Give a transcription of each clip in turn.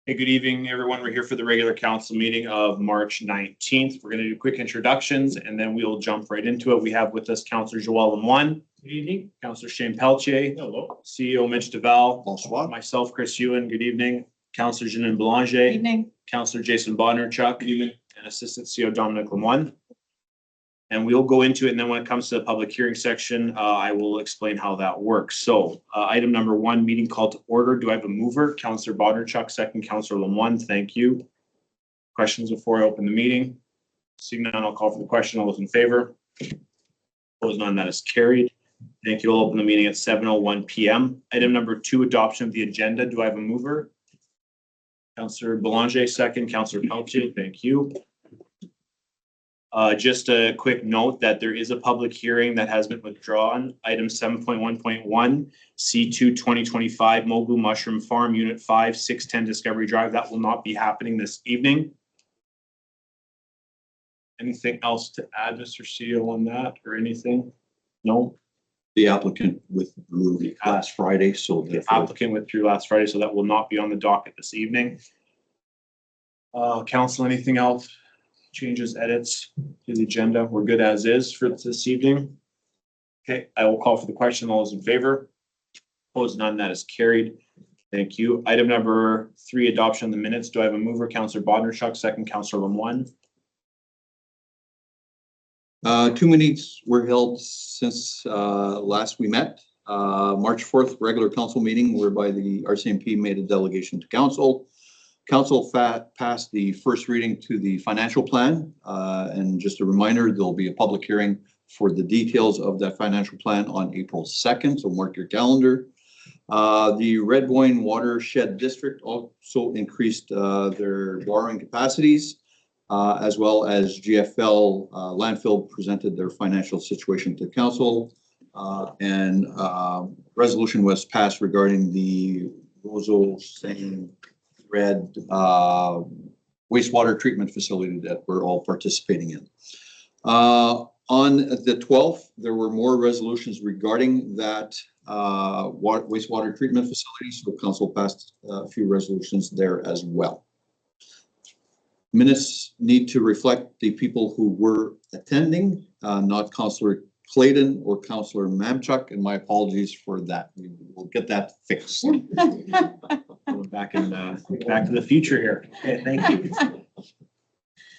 Hey, good evening, everyone. We're here for the regular council meeting of March 19th. We're going to do quick introductions and then we'll jump right into it. We have with us Councillor Joel Lemoine. Good evening. Councillor Shane Pelletier. Hello. CEO Mitch Duval. Bonsoir. Myself, Chris Ewan. Good evening. Councillor Janine Belanger. Good evening. Councillor Jason Bodnarchuk. Good evening. And Assistant CEO Dominic Lemoine. And we'll go into it. And then when it comes to the public hearing section, I will explain how that works. So item number 1, meeting call to order. Do I have a mover? Councillor Bodnarchuk, second. Councillor Lemoine, thank you. Questions before I open the meeting? Seeing none, I'll call for the question. All those in favor? Opposed, none, that is carried. Thank you. I'll open the meeting at 7:01 p.m. Item number 2, adoption of the agenda. Do I have a mover? Councillor Belanger, second. Councillor Pelletier, thank you. Just a quick note that there is a public hearing that has been withdrawn. Item 7.1.1, C2 2025 Mogu Mushroom Farm, Unit 5, 610 Discovery Drive. That will not be happening this evening. Anything else to add, Mr. CEO, on that or anything? No? The applicant withdrew last Friday, so The applicant withdrew last Friday, so that will not be on the docket this evening. Council, anything else? Changes, edits to the agenda? We're good as is for this evening. Okay, I will call for the question. All those in favor? Opposed, none, that is carried. Thank you. Item number 3, adoption of the minutes. Do I have a mover? Councillor Bodnarchuk, second. Councillor Lemoine. 2 meetings were held since last we met. March 4th, regular council meeting whereby the RCMP made a delegation to council. Council passed the first reading to the financial plan. And just a reminder, there'll be a public hearing for the details of that financial plan on April 2nd, so mark your calendar. The Red Boyne Watershed District also increased their borrowing capacities, as well as GFL Landfill presented their financial situation to council. And resolution was passed regarding the Roseau St. Red wastewater treatment facility that we're all participating in. On the 12th, there were more resolutions regarding that wastewater treatment facility, so council passed a few resolutions there as well. Minutes need to reflect the people who were attending, not Councillor Clayton or Councillor Mamchuk, and my apologies for that. We will get that fixed. Back to the future here. Okay, thank you.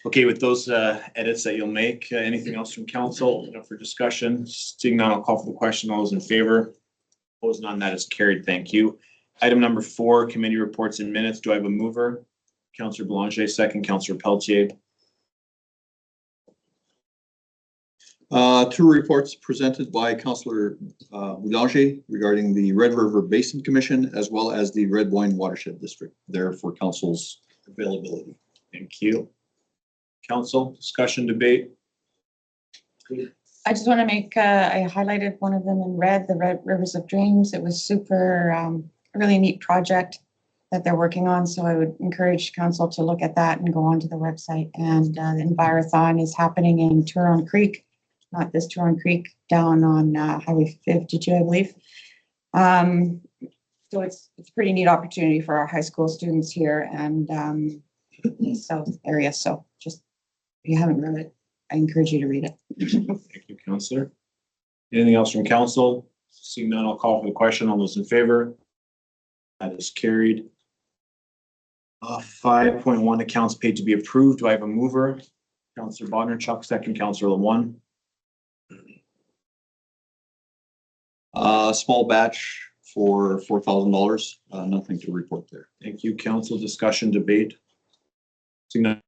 Okay, with those edits that you'll make, anything else from council for discussion? Seeing none, I'll call for the question. All those in favor? Opposed, none, that is carried. Thank you. Item number 4, committee reports and minutes. Do I have a mover? Councillor Belanger, second. Councillor Pelletier. 2 reports presented by Councillor Belanger regarding the Red River Basin Commission, as well as the Red Boyne Watershed District, there for council's availability. Thank you. Council, discussion, debate. I just want to make, I highlighted one of them in red, the Red Rivers of Dreams. It was super, a really neat project that they're working on. So I would encourage council to look at that and go onto the website. And the Envirothon is happening in Turon Creek, not this Turon Creek, down on Highway 52, I believe. So it's a pretty neat opportunity for our high school students here and the south area. So just, if you haven't read it, I encourage you to read it. Thank you, Councillor. Anything else from council? Seeing none, I'll call for the question. All those in favor? That is carried. 5.1, accounts paid to be approved. Do I have a mover? Councillor Bodnarchuk, second. Councillor Lemoine. Small batch for $4,000. Nothing to report there. Thank you. Council, discussion, debate. Seeing none,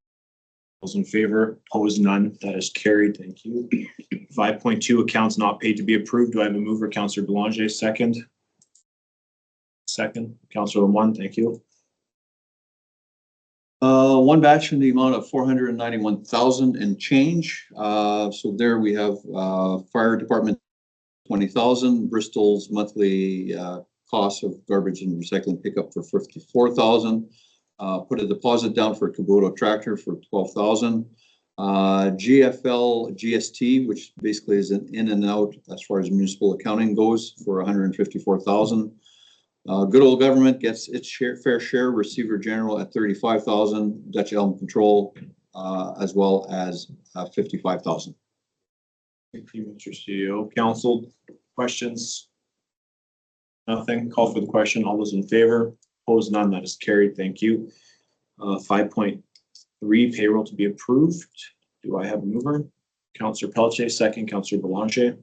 those in favor? Opposed, none. That is carried. Thank you. 5.2, accounts not paid to be approved. Do I have a mover? Councillor Belanger, second. Second. Councillor Lemoine, thank you. 1 batch in the amount of $491,000 and change. So there we have fire department $20,000, Bristol's monthly cost of garbage and recycling pickup for $54,000. Put a deposit down for a Kubota tractor for $12,000. GFL GST, which basically is an in and out as far as municipal accounting goes, for $154,000. Good Old Government gets its fair share, Receiver General at 35,000, Dutch Elm Control, as well as 55,000. Thank you, Mr. CEO. Council, questions? Nothing. Call for the question. All those in favor? Opposed? None. That is carried. Thank you. 5.3 payroll to be approved. Do I have a mover? Councillor Pelletier, second. Councillor Belanger.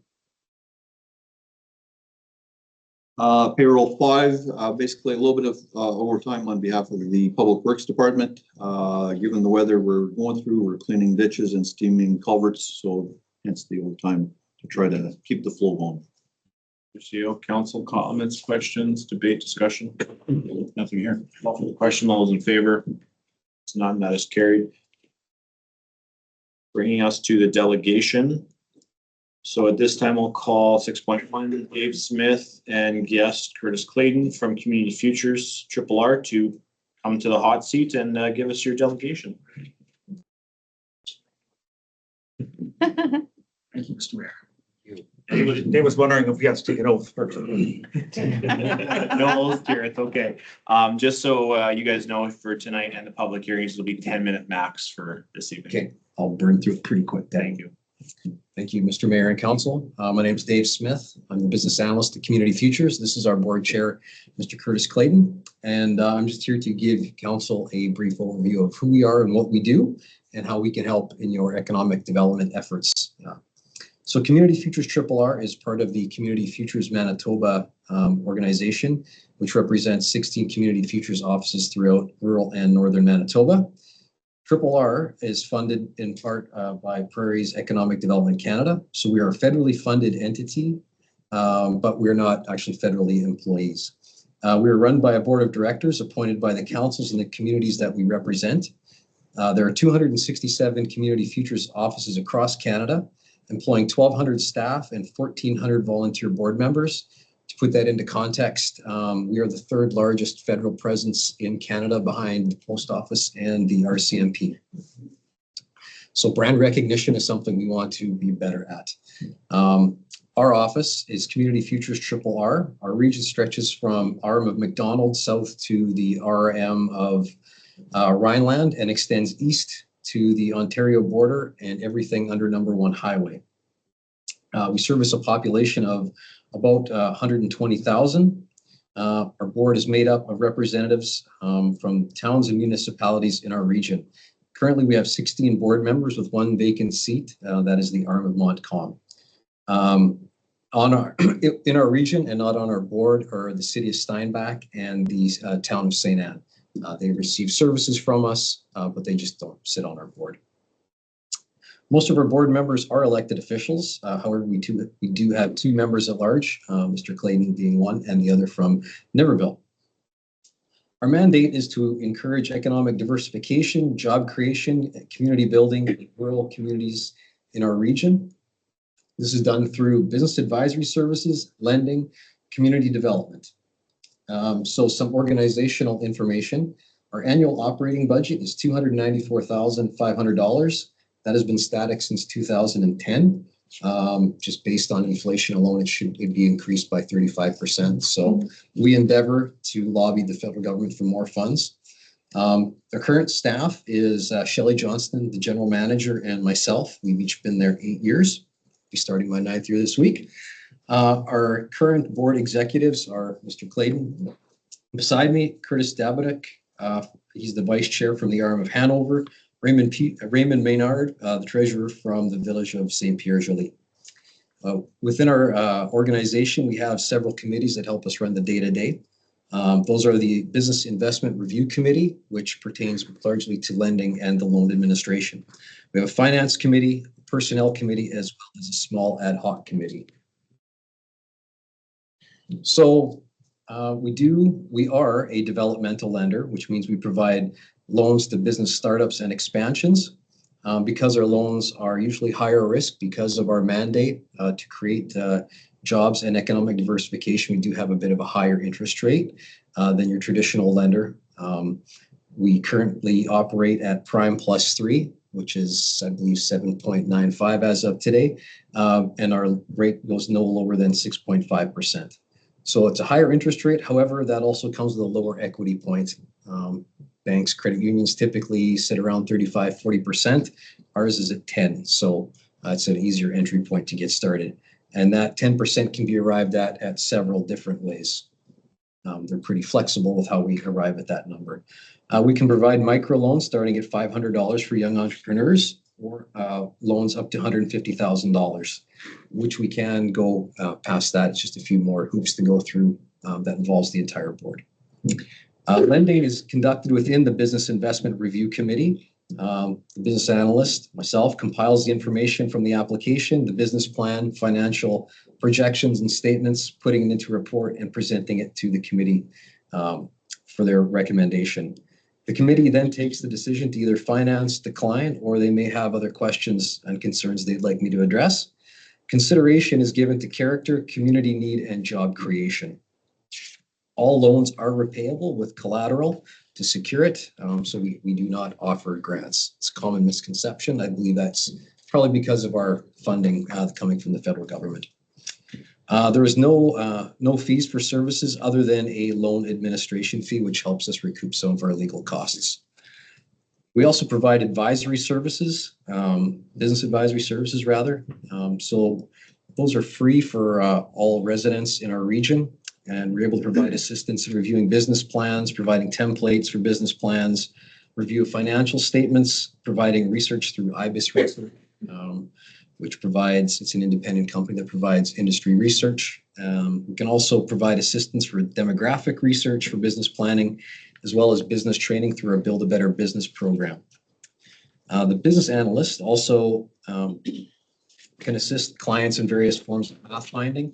Payroll 5, basically a little bit of overtime on behalf of the Public Works Department. Given the weather we're going through, we're cleaning ditches and steaming culverts, so hence the overtime to try to keep the flow going. CEO, council comments, questions, debate, discussion? Nothing here. Call for the question. All those in favor? It's none. That is carried. Bringing us to the delegation. So at this time, we'll call 6.1 Dave Smith and guest Curtis Clayton from Community Futures RRR to come to the hot seat and give us your delegation. Thank you, Mr. Mayor. Dave was wondering if we had to take an oath first. No oath here, it's okay. Just so you guys know, for tonight and the public hearings, it'll be 10-minute max for this evening. Okay, I'll burn through it pretty quick. Thank you. Thank you, Mr. Mayor and Council. My name is Dave Smith. I'm the business analyst at Community Futures. This is our board chair, Mr. Curtis Clayton. And I'm just here to give Council a brief overview of who we are and what we do and how we can help in your economic development efforts. So Community Futures RRR is part of the Community Futures Manitoba organization, which represents 16 Community Futures offices throughout rural and northern Manitoba. RRR is funded in part by Prairie's Economic Development Canada. So we are a federally funded entity, but we're not actually federally employees. We are run by a board of directors appointed by the councils and the communities that we represent. There are 267 Community Futures offices across Canada, employing 1,200 staff and 1,400 volunteer board members. To put that into context, we are the third largest federal presence in Canada behind the Post Office and the RCMP. So brand recognition is something we want to be better at. Our office is Community Futures RRR. Our region stretches from RM of Macdonald south to the RM of Rhineland and extends east to the Ontario border and everything under number 1 highway. We service a population of about 120,000. Our board is made up of representatives from towns and municipalities in our region. Currently, we have 16 board members with 1 vacant seat. That is the RM of Montcalm. In our region and not on our board are the city of Steinbach and the town of St. Anne. They receive services from us, but they just don't sit on our board. Most of our board members are elected officials. However, we do have 2 members at large, Mr. Clayton being one and the other from Niverville. Our mandate is to encourage economic diversification, job creation, community building in rural communities in our region. This is done through business advisory services, lending, community development. So some organizational information. Our annual operating budget is $294,500. That has been static since 2010. Just based on inflation alone, it'd be increased by 35%. So we endeavor to lobby the federal government for more funds. Our current staff is Shelley Johnston, the general manager, and myself. We've each been there 8 years. I'll be starting my 9th year this week. Our current board executives are Mr. Clayton. Beside me, Curtis Dabidik. He's the vice chair from the RM of Hanover. Raymond Maynard, the treasurer from the village of St. Pierre-Joly. Within our organization, we have several committees that help us run the day-to-day. Those are the Business Investment Review Committee, which pertains largely to lending and the loan administration. We have a finance committee, personnel committee, as well as a small ad hoc committee. So we are a developmental lender, which means we provide loans to business startups and expansions. Because our loans are usually higher risk because of our mandate to create jobs and economic diversification, we do have a bit of a higher interest rate than your traditional lender. We currently operate at Prime +3, which is, I believe, 7.95 as of today, and our rate goes no lower than 6.5%. So it's a higher interest rate. However, that also comes with a lower equity point. Banks, credit unions typically sit around 35, 40%. Ours is at 10. So it's an easier entry point to get started. And that 10% can be arrived at several different ways. They're pretty flexible with how we arrive at that number. We can provide microloans starting at $500 for young entrepreneurs, or loans up to $150,000, which we can go past that. It's just a few more hoops to go through that involves the entire board. Lending is conducted within the Business Investment Review Committee. The business analyst, myself, compiles the information from the application, the business plan, financial projections and statements, putting it into a report and presenting it to the committee for their recommendation. The committee then takes the decision to either finance the client, or they may have other questions and concerns they'd like me to address. Consideration is given to character, community need, and job creation. All loans are repayable with collateral to secure it, so we do not offer grants. It's a common misconception. I believe that's probably because of our funding coming from the federal government. There is no fees for services other than a loan administration fee, which helps us recoup some of our legal costs. We also provide advisory services, business advisory services rather. So those are free for all residents in our region. And we're able to provide assistance in reviewing business plans, providing templates for business plans, review of financial statements, providing research through IBIS Research, which provides, it's an independent company that provides industry research. We can also provide assistance for demographic research for business planning, as well as business training through our Build a Better Business program. The business analyst also can assist clients in various forms of pathfinding.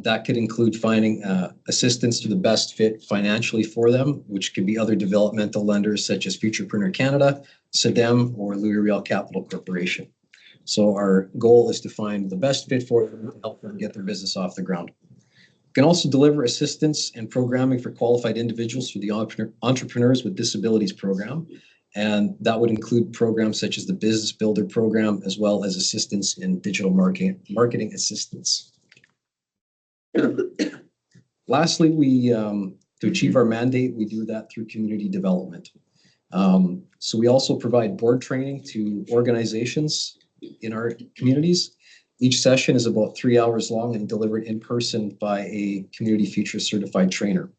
That could include finding assistance to the best fit financially for them, which could be other developmental lenders such as Futurepreneur Canada, SEDEM, or Louis Riel Capital Corporation. So our goal is to find the best fit for them to help them get their business off the ground. We can also deliver assistance and programming for qualified individuals through the Entrepreneurs with Disabilities program. And that would include programs such as the Business Builder program, as well as assistance in digital marketing assistance. Lastly, to achieve our mandate, we do that through community development. So we also provide board training to organizations in our communities. Each session is about 3 hours long and delivered in person by a Community Futures certified trainer.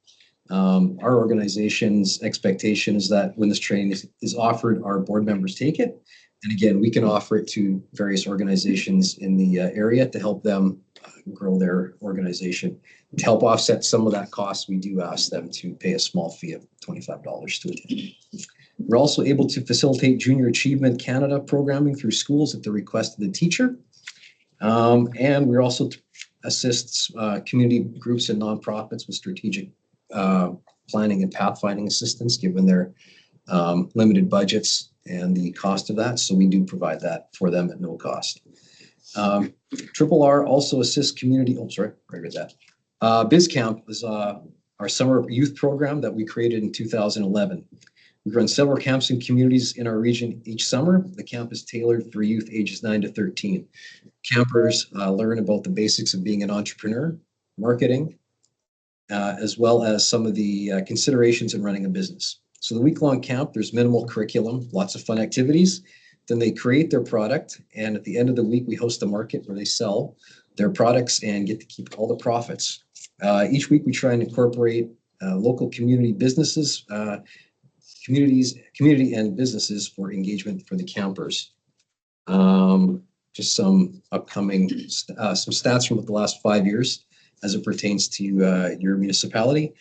Our organization's expectation is that when this training is offered, our board members take it. And again, we can offer it to various organizations in the area to help them grow their organization. To help offset some of that cost, we do ask them to pay a small fee of $25 to attend. We're also able to facilitate Junior Achievement Canada programming through schools at the request of the teacher. And we're also assists community groups and nonprofits with strategic planning and pathfinding assistance, given their limited budgets and the cost of that. So we do provide that for them at no cost. Triple R also assists community, BizCamp is our summer youth program that we created in 2011. We run several camps in communities in our region each summer. The camp is tailored for youth ages 9 to 13. Campers learn about the basics of being an entrepreneur, marketing, as well as some of the considerations in running a business. So the week-long camp, there's minimal curriculum, lots of fun activities. Then they create their product, and at the end of the week, we host a market where they sell their products and get to keep all the profits. Each week, we try and incorporate local community businesses, community and businesses for engagement for the campers. Just some upcoming some stats from the last 5 years as it pertains to your municipality.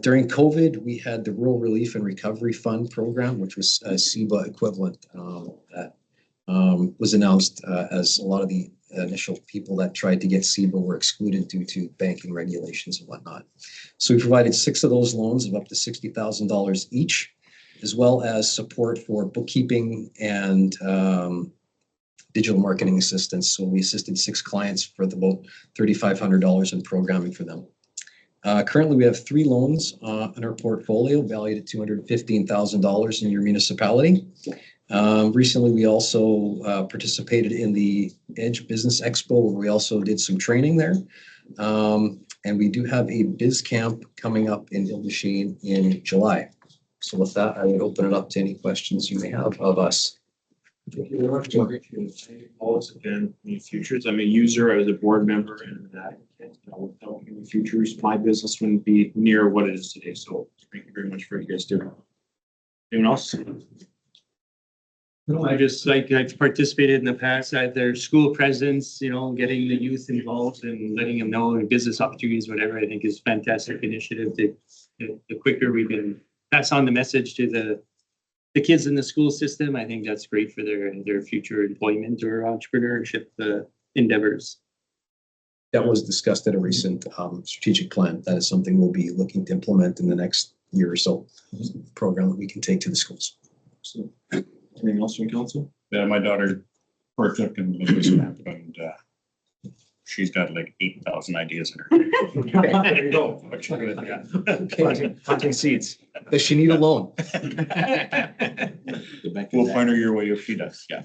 During COVID, we had the Rural Relief and Recovery Fund program, which was a CEBA equivalent that was announced as a lot of the initial people that tried to get CEBA were excluded due to banking regulations and whatnot. So we provided 6 of those loans of up to $60,000 each, as well as support for bookkeeping and digital marketing assistance. So we assisted 6 clients for about $3,500 in programming for them. Currently, we have 3 loans in our portfolio valued at $215,000 in your municipality. Recently, we also participated in the Edge Business Expo, where we also did some training there. And we do have a biz camp coming up in Ildersheen in July. So with that, I would open it up to any questions you may have of us. Thank you very much. Always been Community Futures. I'm a user, I was a board member, and without Community Futures, my business wouldn't be near what it is today. So thank you very much for what you guys do. Anyone else? No, I just like, I've participated in the past at their school presence, you know, getting the youth involved and letting them know and business opportunities, whatever, I think is fantastic initiative. The quicker we can pass on the message to the kids in the school system, I think that's great for their future employment or entrepreneurship endeavors. That was discussed at a recent strategic plan. That is something we'll be looking to implement in the next year or so. Program that we can take to the schools. So, anything else from council? Yeah, my daughter partook in the business map and she's got like 8,000 ideas in her. There you go. Planting seeds. Does she need a loan? We'll find her your way if she does, yeah.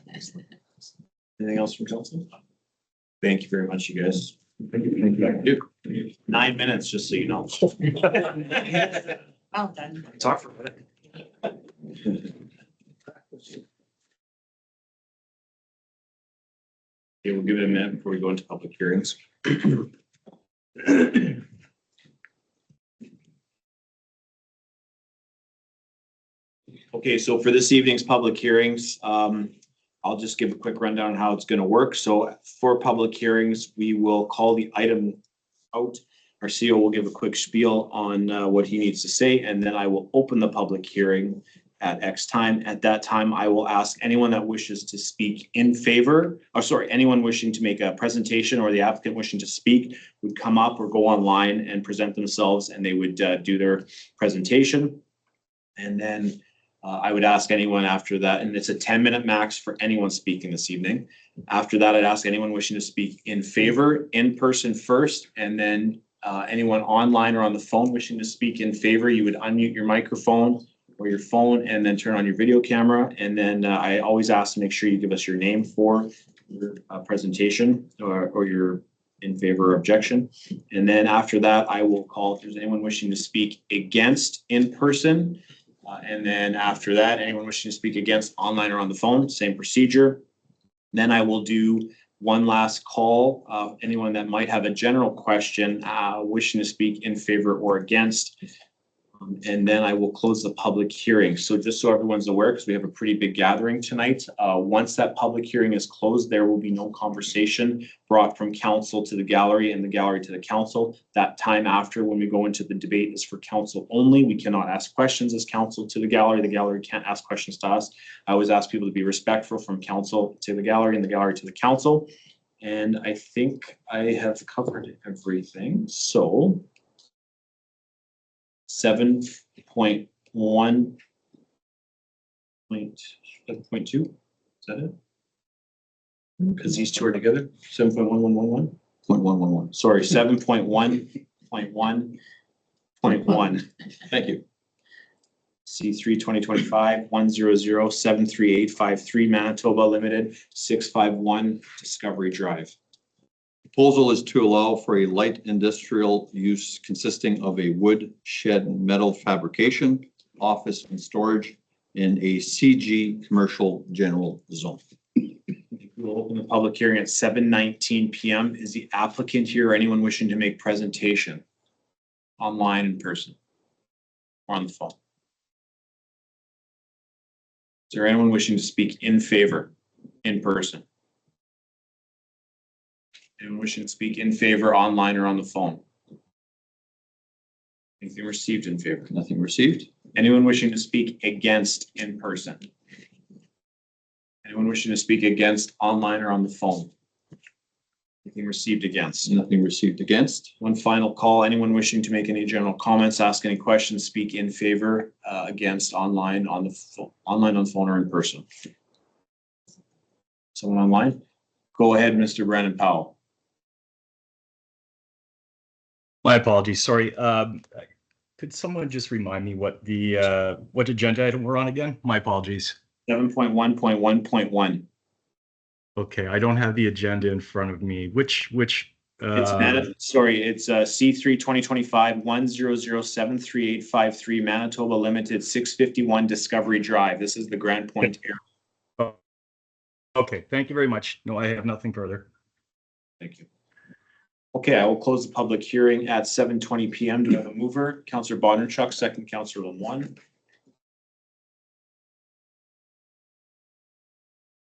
Anything else from council? Thank you very much, you guys. Thank you. 9 minutes, just so you know. Well done. Talk for a minute. Okay, we'll give it a minute before we go into public hearings. Okay, so for this evening's public hearings, I'll just give a quick rundown on how it's going to work. So for public hearings, we will call the item out. Our CEO will give a quick spiel on what he needs to say, and then I will open the public hearing at X time. At that time, I will ask anyone that wishes to speak in favor, or sorry, anyone wishing to make a presentation or the applicant wishing to speak would come up or go online and present themselves, and they would do their presentation. And then I would ask anyone after that, and it's a 10-minute max for anyone speaking this evening. After that, I'd ask anyone wishing to speak in favor, in person first, and then anyone online or on the phone wishing to speak in favor, you would unmute your microphone or your phone and then turn on your video camera. And then I always ask to make sure you give us your name for your presentation or your in favor or objection. And then after that, I will call if there's anyone wishing to speak against in person. And then after that, anyone wishing to speak against online or on the phone, same procedure. Then I will do one last call. Anyone that might have a general question wishing to speak in favor or against. And then I will close the public hearing. So just so everyone's aware, because we have a pretty big gathering tonight, once that public hearing is closed, there will be no conversation brought from council to the gallery and the gallery to the council. That time after, when we go into the debate, is for council only. We cannot ask questions as council to the gallery. The gallery can't ask questions to us. I always ask people to be respectful from council to the gallery and the gallery to the council. And I think I have covered everything. So 7.1.2, is that it? Because these two are together, 7.1111. 0.111. Sorry, 7.1.1.1. Thank you. C3 2025 100 73853 Manitoba Limited 651 Discovery Drive. Proposal is to allow for a light industrial use consisting of a wood shed metal fabrication, office and storage in a CG commercial general zone. We'll open the public hearing at 7:19 PM. Is the applicant here or anyone wishing to make presentation? Online, in person, or on the phone? Is there anyone wishing to speak in favor, in person? Anyone wishing to speak in favor, online or on the phone? Anything received in favor? Nothing received. Anyone wishing to speak against in person? Anyone wishing to speak against online or on the phone? Anything received against? Nothing received against. One final call. Anyone wishing to make any general comments, ask any questions, speak in favor, against, online, on the phone or in person? Someone online? Go ahead, Mr. Brandon Powell. My apologies, sorry. Could someone just remind me what the what agenda item we're on again? My apologies. 7.1.1.1. Okay, I don't have the agenda in front of me. Which It's C3 2025-10073853 Manitoba Limited 651 Discovery Drive. This is the Grand Point area. Okay, thank you very much. No, I have nothing further. Thank you. Okay, I will close the public hearing at 7:20 PM. Do I have a mover? Councillor Bondarchuk, second Councillor Lemoine.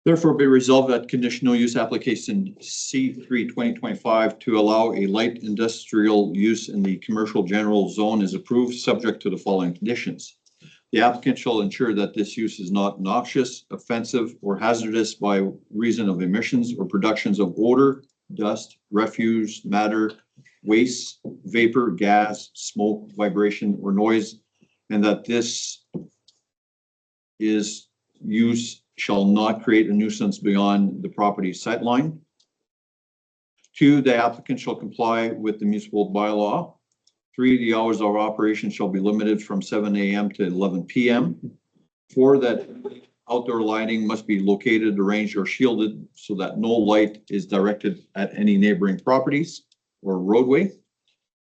Therefore, be resolved that conditional use application C3 2025 to allow a light industrial use in the commercial general zone is approved, subject to the following conditions. The applicant shall ensure that this use is not noxious, offensive, or hazardous by reason of emissions or productions of odor, dust, refuse, matter, waste, vapor, gas, smoke, vibration, or noise, and that this use shall not create a nuisance beyond the property sightline. 2, the applicant shall comply with the municipal bylaw. 3, the hours of operation shall be limited from 7 AM to 11 PM. 4, that outdoor lighting must be located, arranged, or shielded so that no light is directed at any neighboring properties or roadway.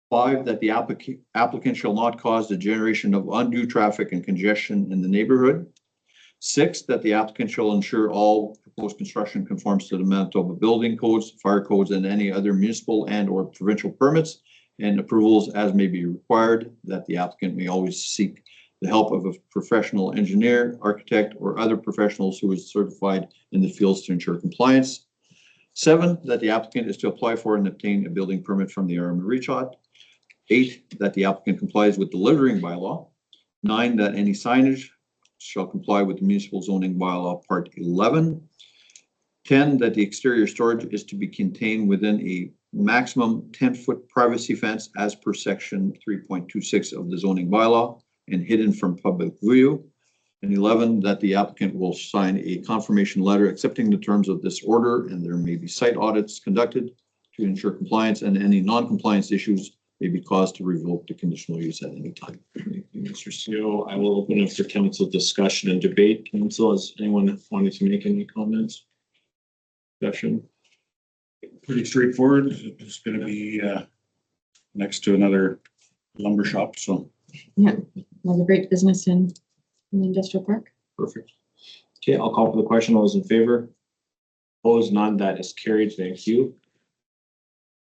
5, that the applicant shall not cause the generation of undue traffic and congestion in the neighborhood. 6, that the applicant shall ensure all proposed construction conforms to the Manitoba building codes, fire codes, and any other municipal and or provincial permits and approvals as may be required, that the applicant may always seek the help of a professional engineer, architect, or other professionals who is certified in the fields to ensure compliance. 7, that the applicant is to apply for and obtain a building permit from the RMRCHOT. 8, that the applicant complies with the littering bylaw. 9, that any signage shall comply with the municipal zoning bylaw part 11. 10, that the exterior storage is to be contained within a maximum 10-foot privacy fence as per section 3.26 of the zoning bylaw and hidden from public view. And 11, that the applicant will sign a confirmation letter accepting the terms of this order, and there may be site audits conducted to ensure compliance, and any non-compliance issues may be caused to revoke the conditional use at any time. Thank you, Mr. CEO. I will open up for council discussion and debate. Council, has anyone wanted to make any comments? Discussion? Pretty straightforward. It's gonna be next to another lumber shop, so. Another great business in the industrial park. Perfect. Okay, I'll call for the question. All those in favor? Opposed? None. That is carried. Thank you.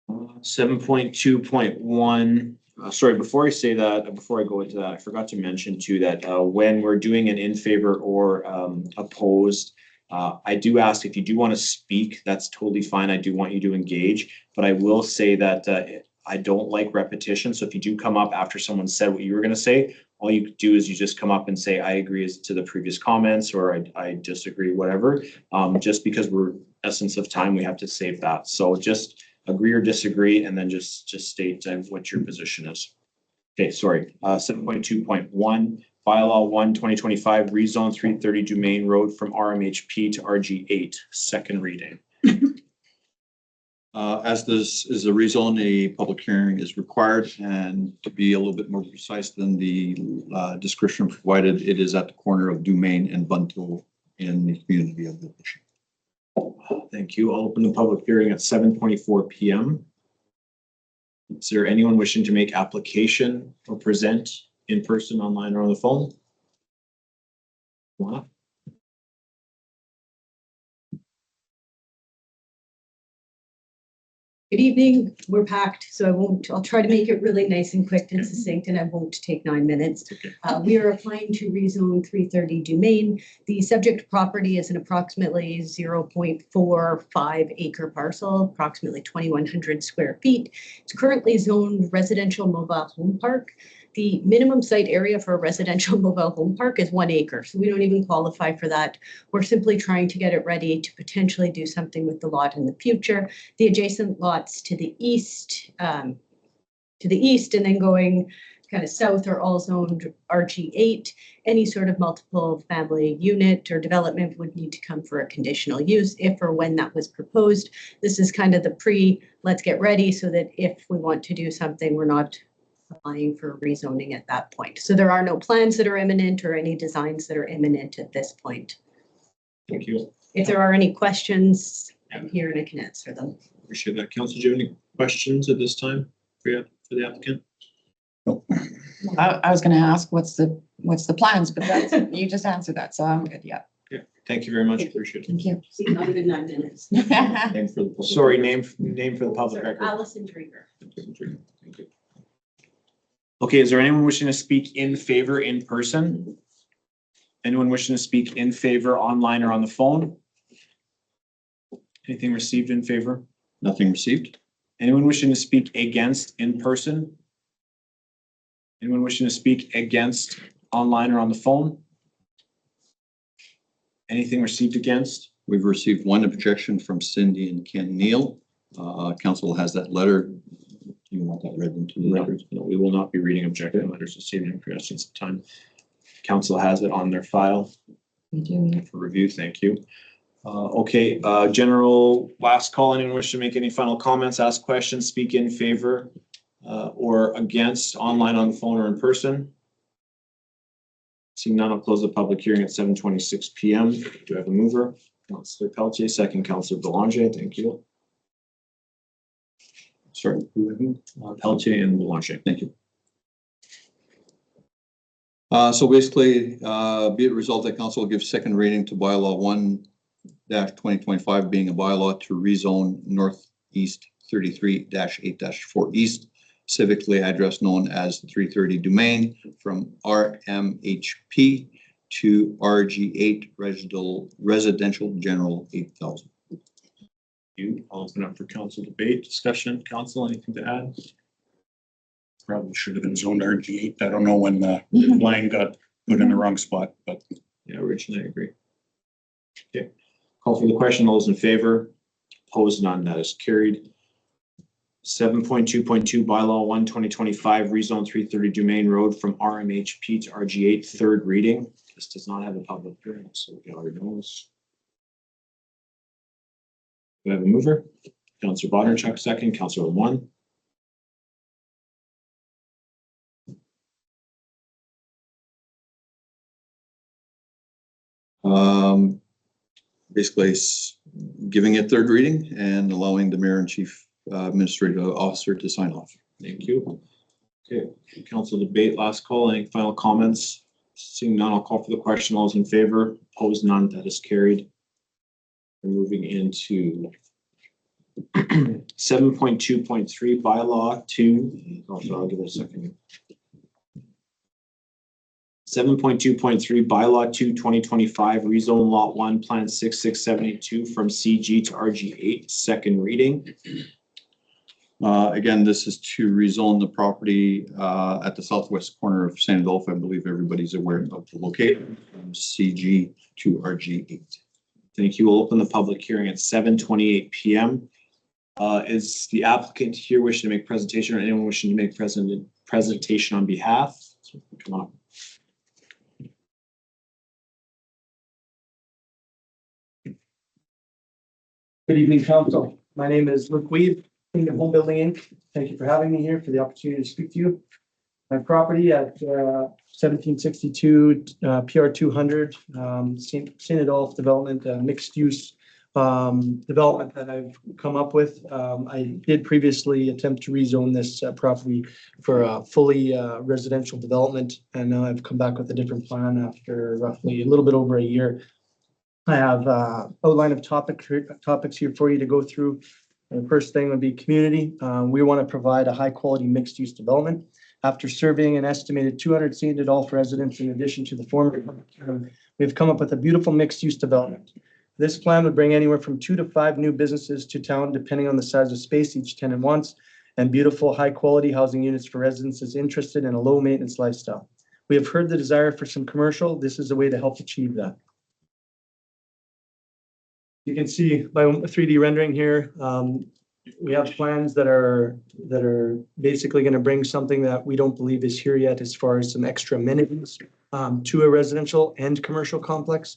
7.2.1. Sorry, before I say that, before I go into that, I forgot to mention too that when we're doing an in favor or opposed, I do ask if you do want to speak, that's totally fine. I do want you to engage, but I will say that I don't like repetition. So if you do come up after someone said what you were going to say, all you do is you just come up and say, I agree as to the previous comments, or I disagree, whatever. Just because we're essence of time, we have to save that. So just agree or disagree, and then just state what your position is. Okay, sorry. 7.2.1, bylaw 1/2025, rezone 330 Dumaine Road from RMHP to RG8, second reading. As this is a rezone, a public hearing is required, and to be a little bit more precise than the description provided, it is at the corner of Dumaine and Bunto in the community of Village. Thank you. I'll open the public hearing at 7:24 PM. Is there anyone wishing to make application or present in person, online, or on the phone? Wow. Good evening. We're packed, so I'll try to make it really nice and quick and succinct, and I won't take 9 minutes. We are applying to rezone 330 Dumaine. The subject property is an approximately 0.45 acre parcel, approximately 2,100 square feet. It's currently zoned residential mobile home park. The minimum site area for a residential mobile home park is 1 acre, so we don't even qualify for that. We're simply trying to get it ready to potentially do something with the lot in the future. The adjacent lots to the east, and then going kind of south are all zoned RG8. Any sort of multiple family unit or development would need to come for a conditional use if or when that was proposed. This is kind of the let's get ready so that if we want to do something, we're not applying for rezoning at that point. So there are no plans that are imminent or any designs that are imminent at this point. Thank you. If there are any questions, I'm here and I can answer them. Appreciate that. Council, do you have any questions at this time for the applicant? I was gonna ask, what's the plans, but that's, you just answered that, so I'm good, yeah. Thank you very much. Appreciate it. Thank you. See, not a good 9 minutes. Name for the public. Sorry, name for the public record. Allison Drieger. Thank you. Okay, is there anyone wishing to speak in favor in person? Anyone wishing to speak in favor online or on the phone? Anything received in favor? Nothing received. Anyone wishing to speak against in person? Anyone wishing to speak against online or on the phone? Anything received against? We've received one objection from Cindy and Ken Neal. Council has that letter. Do you want that read into the record? No, we will not be reading objection letters this evening for us some time. Council has it on their file We do. for review. Thank you. Okay, general last call. Anyone wish to make any final comments, ask questions, speak in favor or against, online, on the phone, or in person? Seeing none, I'll close the public hearing at 7:26 PM. Do I have a mover? Councillor Pelletier, second Councillor Belanger. Thank you. Sorry. Pelletier and Belanger. Thank you. So basically, be it resolved that council will give second reading to bylaw 1-2025 being a bylaw to rezone northeast 33-8-4 east civically address known as 330 Domain from RMHP to RG8 residential general 8,000. I'll open up for council debate, discussion. Council, anything to add? Probably should have been zoned RG8. I don't know when the line got put in the wrong spot, but Yeah, originally I agree. Okay, call for the question. All those in favor? Opposed, none. That is carried. 7.2.2 bylaw 1/2025 rezone 330 Domain Road from RMHP to RG8 third reading. This does not have a public hearing, so we already know this. We have a mover. Councillor Bodnar, second. Councillor One. Basically giving it third reading and allowing the mayor and chief administrative officer to sign off. Thank you. Okay, council debate, last call. Any final comments? Seeing none, I'll call for the question. All those in favor? Opposed, none. That is carried. We're moving into 7.2.3 bylaw 2. I'll give it a second. 7.2.3 bylaw 2 2025 rezone lot 1 plan 66782 from CG to RG8 second reading. Again, this is to rezone the property at the southwest corner of St. Adolphe. I believe everybody's aware of the location from CG to RG8. Thank you. We'll open the public hearing at 7:28 PM. Is the applicant here wishing to make presentation or anyone wishing to make presentation on behalf? Come on up. Good evening, council. My name is Luke Weed, Kingdom Home Building Inc. Thank you for having me here, for the opportunity to speak to you. My property at 1762 PR 200 St. Adolphe development, mixed use development that I've come up with. I did previously attempt to rezone this property for a fully residential development, and now I've come back with a different plan after roughly a little bit over a year. I have outline of topics here for you to go through. The first thing would be community. We want to provide a high quality mixed use development. After surveying an estimated 200 St. Adolphe residents in addition to the former, we've come up with a beautiful mixed use development. This plan would bring anywhere from 2 to 5 new businesses to town, depending on the size of space each tenant wants, and beautiful high quality housing units for residents interested in a low maintenance lifestyle. We have heard the desire for some commercial. This is a way to help achieve that. You can see by 3D rendering here, we have plans that are basically going to bring something that we don't believe is here yet, as far as some extra amenities to a residential and commercial complex.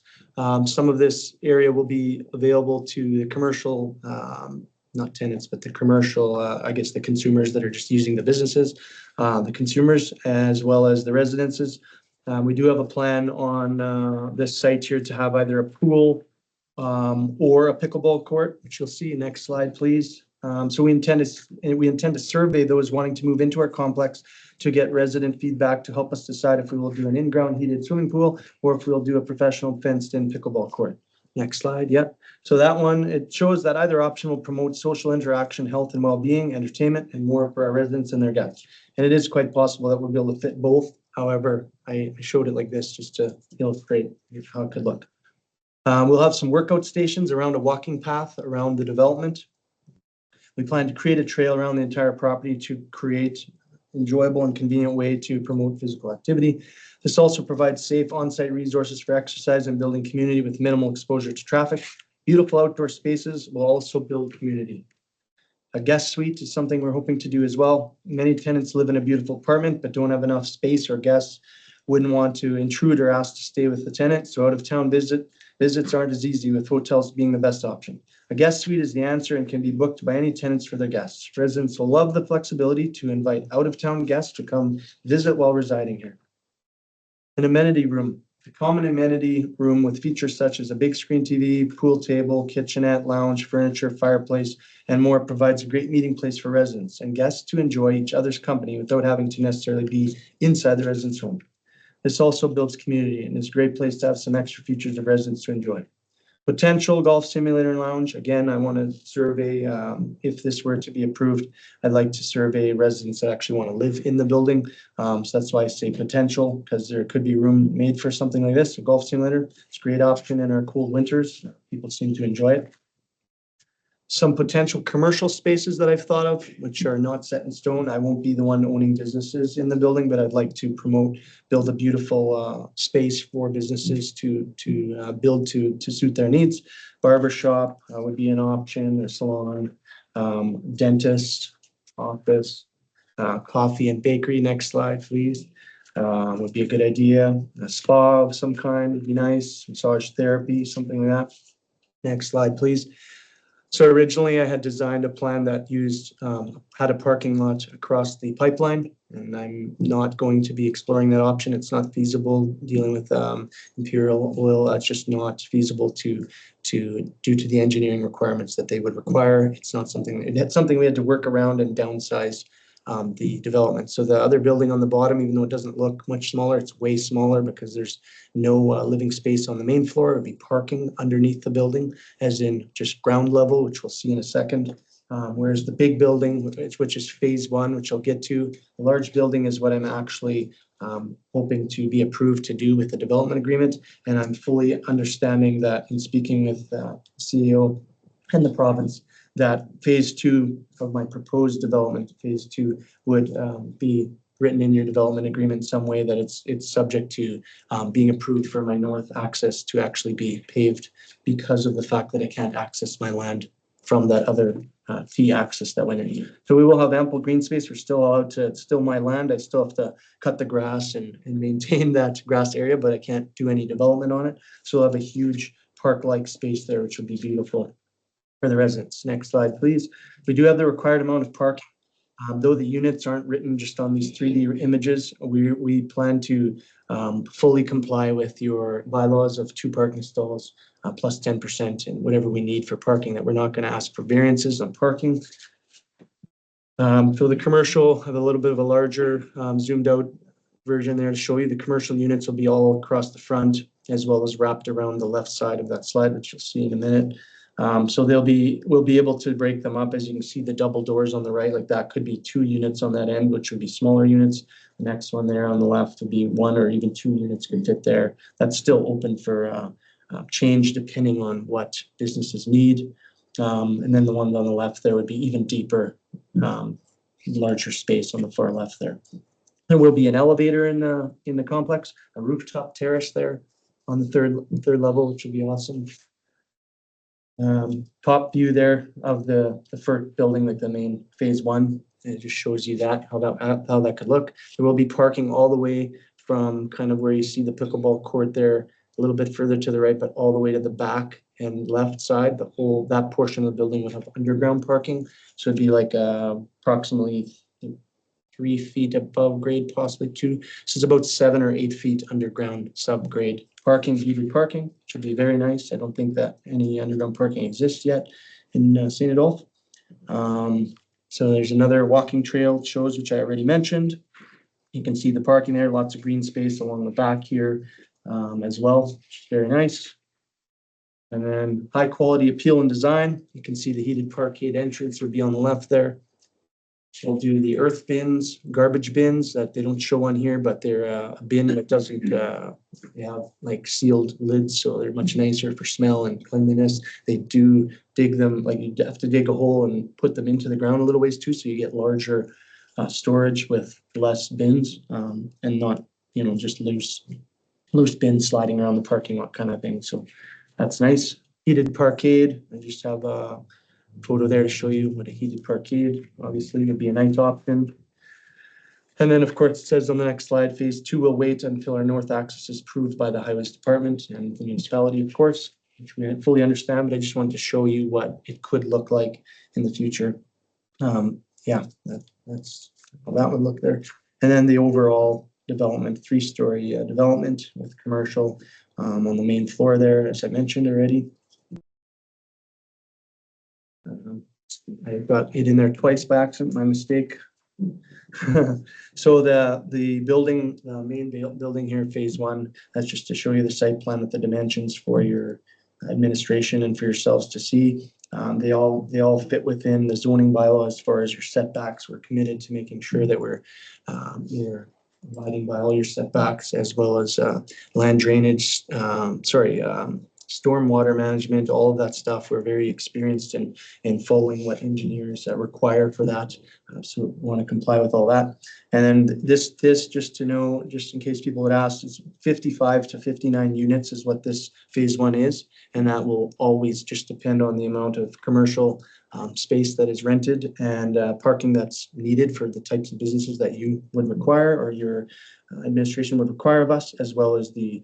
Some of this area will be available to the commercial, not tenants, but the commercial, I guess the consumers that are just using the businesses, the consumers, as well as the residences. We do have a plan on this site here to have either a pool or a pickleball court, which you'll see. Next slide, please. So we intend to survey those wanting to move into our complex to get resident feedback to help us decide if we will do an in-ground heated swimming pool or if we'll do a professional fenced-in pickleball court. Next slide. Yep. So that one, it shows that either option will promote social interaction, health and well-being, entertainment, and more for our residents and their guests. And it is quite possible that we'll be able to fit both. However, I showed it like this just to illustrate how it could look. We'll have some workout stations around a walking path around the development. We plan to create a trail around the entire property to create enjoyable and convenient way to promote physical activity. This also provides safe on-site resources for exercise and building community with minimal exposure to traffic. Beautiful outdoor spaces will also build community. A guest suite is something we're hoping to do as well. Many tenants live in a beautiful apartment but don't have enough space, or guests wouldn't want to intrude or ask to stay with the tenant. So out-of-town visits aren't as easy, with hotels being the best option. A guest suite is the answer and can be booked by any tenants for their guests. Residents will love the flexibility to invite out-of-town guests to come visit while residing here. An amenity room, a common amenity room with features such as a big screen TV, pool table, kitchenette, lounge, furniture, fireplace, and more, provides a great meeting place for residents and guests to enjoy each other's company without having to necessarily be inside the resident's home. This also builds community and is a great place to have some extra features of residents to enjoy. Potential golf simulator and lounge. Again, I want to survey, if this were to be approved, I'd like to survey residents that actually want to live in the building. So that's why I say potential, because there could be room made for something like this, a golf simulator. It's a great option in our cold winters. People seem to enjoy it. Some potential commercial spaces that I've thought of, which are not set in stone. I won't be the one owning businesses in the building, but I'd like to build a beautiful space for businesses to build to suit their needs. Barber shop would be an option, or salon, dentist, office, coffee and bakery. Next slide, please. Would be a good idea. A spa of some kind would be nice. Massage therapy, something like that. Next slide, please. So originally I had designed a plan that had a parking lot across the pipeline, and I'm not going to be exploring that option. It's not feasible dealing with Imperial Oil. That's just not feasible due to the engineering requirements that they would require. It's not something we had to work around and downsize the development. So the other building on the bottom, even though it doesn't look much smaller, it's way smaller because there's no living space on the main floor. It would be parking underneath the building, as in just ground level, which we'll see in a second. Whereas the big building, which is phase one, which I'll get to, the large building is what I'm actually hoping to be approved to do with the development agreement. And I'm fully understanding that in speaking with the CEO and the province, that phase two of my proposed development, phase two, would be written in your development agreement in some way that it's subject to being approved for my north access to actually be paved, because of the fact that I can't access my land from that other fee access that went in. So we will have ample green space. We're still allowed to, it's still my land. I still have to cut the grass and maintain that grass area, but I can't do any development on it. So we'll have a huge park-like space there, which would be beautiful for the residents. Next slide, please. We do have the required amount of parking. Though the units aren't written just on these 3D images, we plan to fully comply with your bylaws of 2 parking stalls plus 10% and whatever we need for parking, that we're not going to ask for variances on parking. For the commercial, I have a little bit of a larger zoomed out version there to show you. The commercial units will be all across the front, as well as wrapped around the left side of that slide, which you'll see in a minute. So we'll be able to break them up. As you can see, the double doors on the right, like that could be 2 units on that end, which would be smaller units. The next one there on the left would be 1 or even 2 units could fit there. That's still open for change depending on what businesses need. And then the one on the left there would be even deeper, larger space on the far left there. There will be an elevator in the complex, a rooftop terrace there on the third level, which would be awesome. Top view there of the first building, like the main phase one. It just shows you that how that could look. There will be parking all the way from kind of where you see the pickleball court there, a little bit further to the right, but all the way to the back and left side. That portion of the building would have underground parking. So it'd be like approximately 3 feet above grade, possibly 2. So it's about 7 or 8 feet underground subgrade parking, EV parking, which would be very nice. I don't think that any underground parking exists yet in St. Adolphe. So there's another walking trail shows, which I already mentioned. You can see the parking there, lots of green space along the back here as well. Very nice. And then high quality appeal and design. You can see the heated parkade entrance would be on the left there. We'll do the earth bins, garbage bins that they don't show on here, but they're a bin that doesn't, they have like sealed lids, so they're much nicer for smell and cleanliness. They do dig them, like you have to dig a hole and put them into the ground a little ways too, so you get larger storage with less bins and not, you know, just loose bins sliding around the parking lot kind of thing. So that's nice. Heated parkade. I just have a photo there to show you what a heated parkade obviously would be a nice option. And then, of course, it says on the next slide, phase 2 will wait until our north access is approved by the highways department and the municipality, of course, which we fully understand, but I just wanted to show you what it could look like in the future. Yeah, that's how that would look there. And then the overall development, 3-story development with commercial on the main floor there, as I mentioned already. I got it in there twice by accident, my mistake. So the building, the main building here, phase 1, that's just to show you the site plan with the dimensions for your administration and for yourselves to see. They all fit within the zoning bylaw as far as your setbacks. We're committed to making sure that we're abiding by all your setbacks, as well as land drainage, stormwater management, all of that stuff. We're very experienced in following what engineers require for that. So we want to comply with all that. And then this, just to know, just in case people would ask, is 55 to 59 units is what this phase 1 is. And that will always just depend on the amount of commercial space that is rented and parking that's needed for the types of businesses that you would require or your administration would require of us, as well as the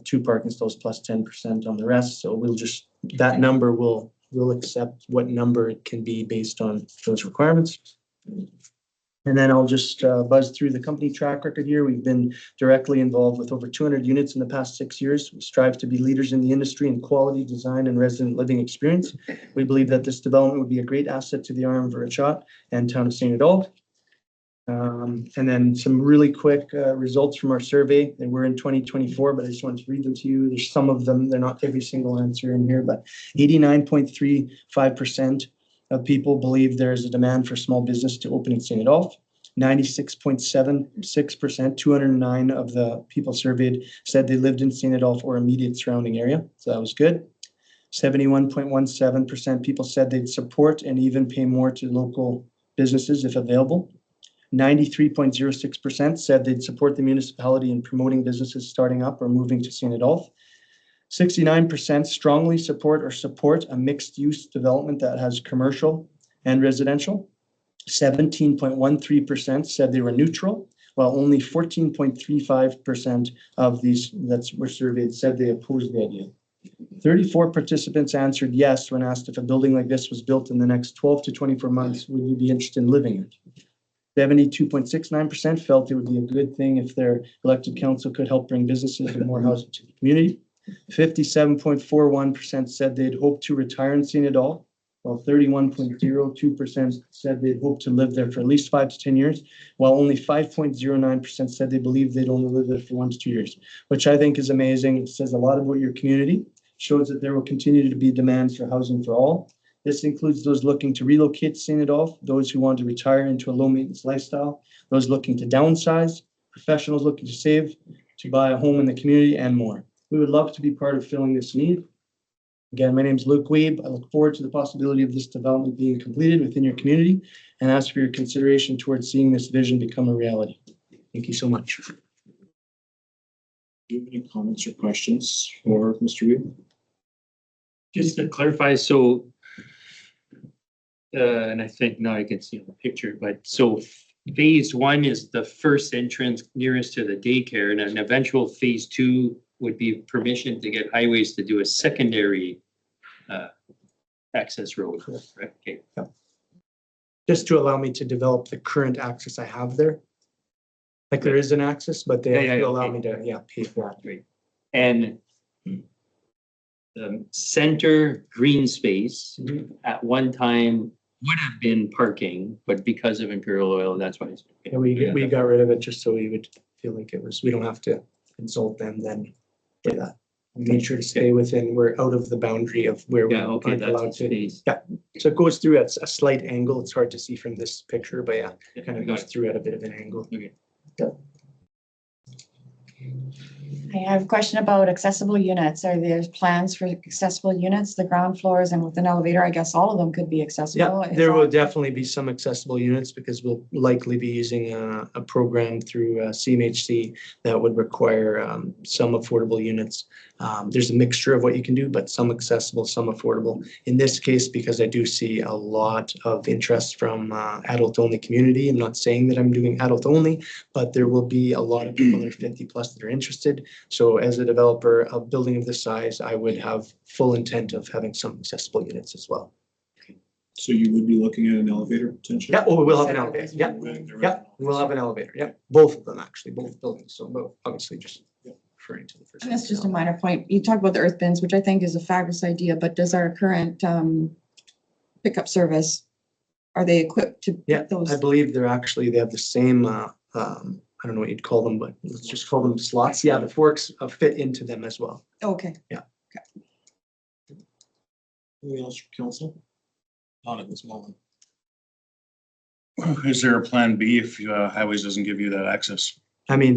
2 parking stalls plus 10% on the rest. So we'll just, that number we'll accept what number it can be based on those requirements. And then I'll just buzz through the company track record here. We've been directly involved with over 200 units in the past 6 years. We strive to be leaders in the industry in quality, design, and resident living experience. We believe that this development would be a great asset to the RM-Verachat and town of St. Adolphe. And then some really quick results from our survey. They were in 2024, but I just wanted to read them to you. There's some of them, they're not every single answer in here, but 89.35% of people believe there is a demand for small business to open in St. Adolphe. 96.76%, 209 of the people surveyed said they lived in St. Adolphe or immediate surrounding area. So that was good. 71.17% people said they'd support and even pay more to local businesses if available. 93.06% said they'd support the municipality in promoting businesses starting up or moving to St. Adolphe. 69% strongly support a mixed-use development that has commercial and residential. 17.13% said they were neutral, while only 14.35% of these that were surveyed said they opposed the idea. 34 participants answered yes when asked if a building like this was built in the next 12 to 24 months, would you be interested in living in it? 72.69% felt it would be a good thing if their elected council could help bring businesses and more housing to the community. 57.41% said they'd hope to retire in St. Adolphe, while 31.02% said they'd hope to live there for at least 5 to 10 years, while only 5.09% said they believe they'd only live there for 1 to 2 years, which I think is amazing. It says a lot about your community, shows that there will continue to be demands for housing for all. This includes those looking to relocate to St. Adolphe, those who want to retire into a low-maintenance lifestyle, those looking to downsize, professionals looking to save, to buy a home in the community, and more. We would love to be part of filling this need. Again, my name is Luke Weeb. I look forward to the possibility of this development being completed within your community and ask for your consideration towards seeing this vision become a reality. Thank you so much. Do you have any comments or questions for Mr. Weeb? Just to clarify, so, and I think now I can see the picture, but so phase 1 is the first entrance nearest to the daycare, and an eventual phase 2 would be permission to get highways to do a secondary access road, correct? Okay. Just to allow me to develop the current access I have there. Like there is an access, but they have to allow me to, pay for that. Great. And the center green space at one time would have been parking, but because of Imperial Oil, that's why it's. And we got rid of it just so we would feel like it was, we don't have to consult them then for that. We made sure to stay within, we're out of the boundary of where we Yeah, okay, aren't that's allowed the to. space. Yeah, so it goes through at a slight angle. It's hard to see from this picture, but yeah, it kind of Got goes through at a bit of an angle. Okay. I have a question about accessible units. Are there plans for accessible units, the ground floors and with an elevator? I guess all of them could be accessible. Yeah, Is there will that- definitely be some accessible units because we'll likely be using a program through CMHC that would require some affordable units. There's a mixture of what you can do, but some accessible, some affordable. In this case, because I do see a lot of interest from adult-only community, I'm not saying that I'm doing adult-only, but there will be a lot of people that are 50 plus that are interested. So as a developer of building of this size, I would have full intent of having some accessible units as well. So you would be looking at an elevator potentially? Yeah, oh, we will have an elevator. Yeah, yeah, we'll have an elevator. Yeah, both of them actually, both buildings. So both, obviously just referring to the first. And that's just a minor point. You talk about the earth bins, which I think is a fabulous idea, but does our current pickup service, are they equipped to Yeah, put those? I believe they're actually, they have the same, I don't know what you'd call them, but let's just call them slots. Yeah, the forks fit into them as well. Okay. Anything else from council? Not at this moment. Is there a plan B if highways doesn't give you that access? I mean,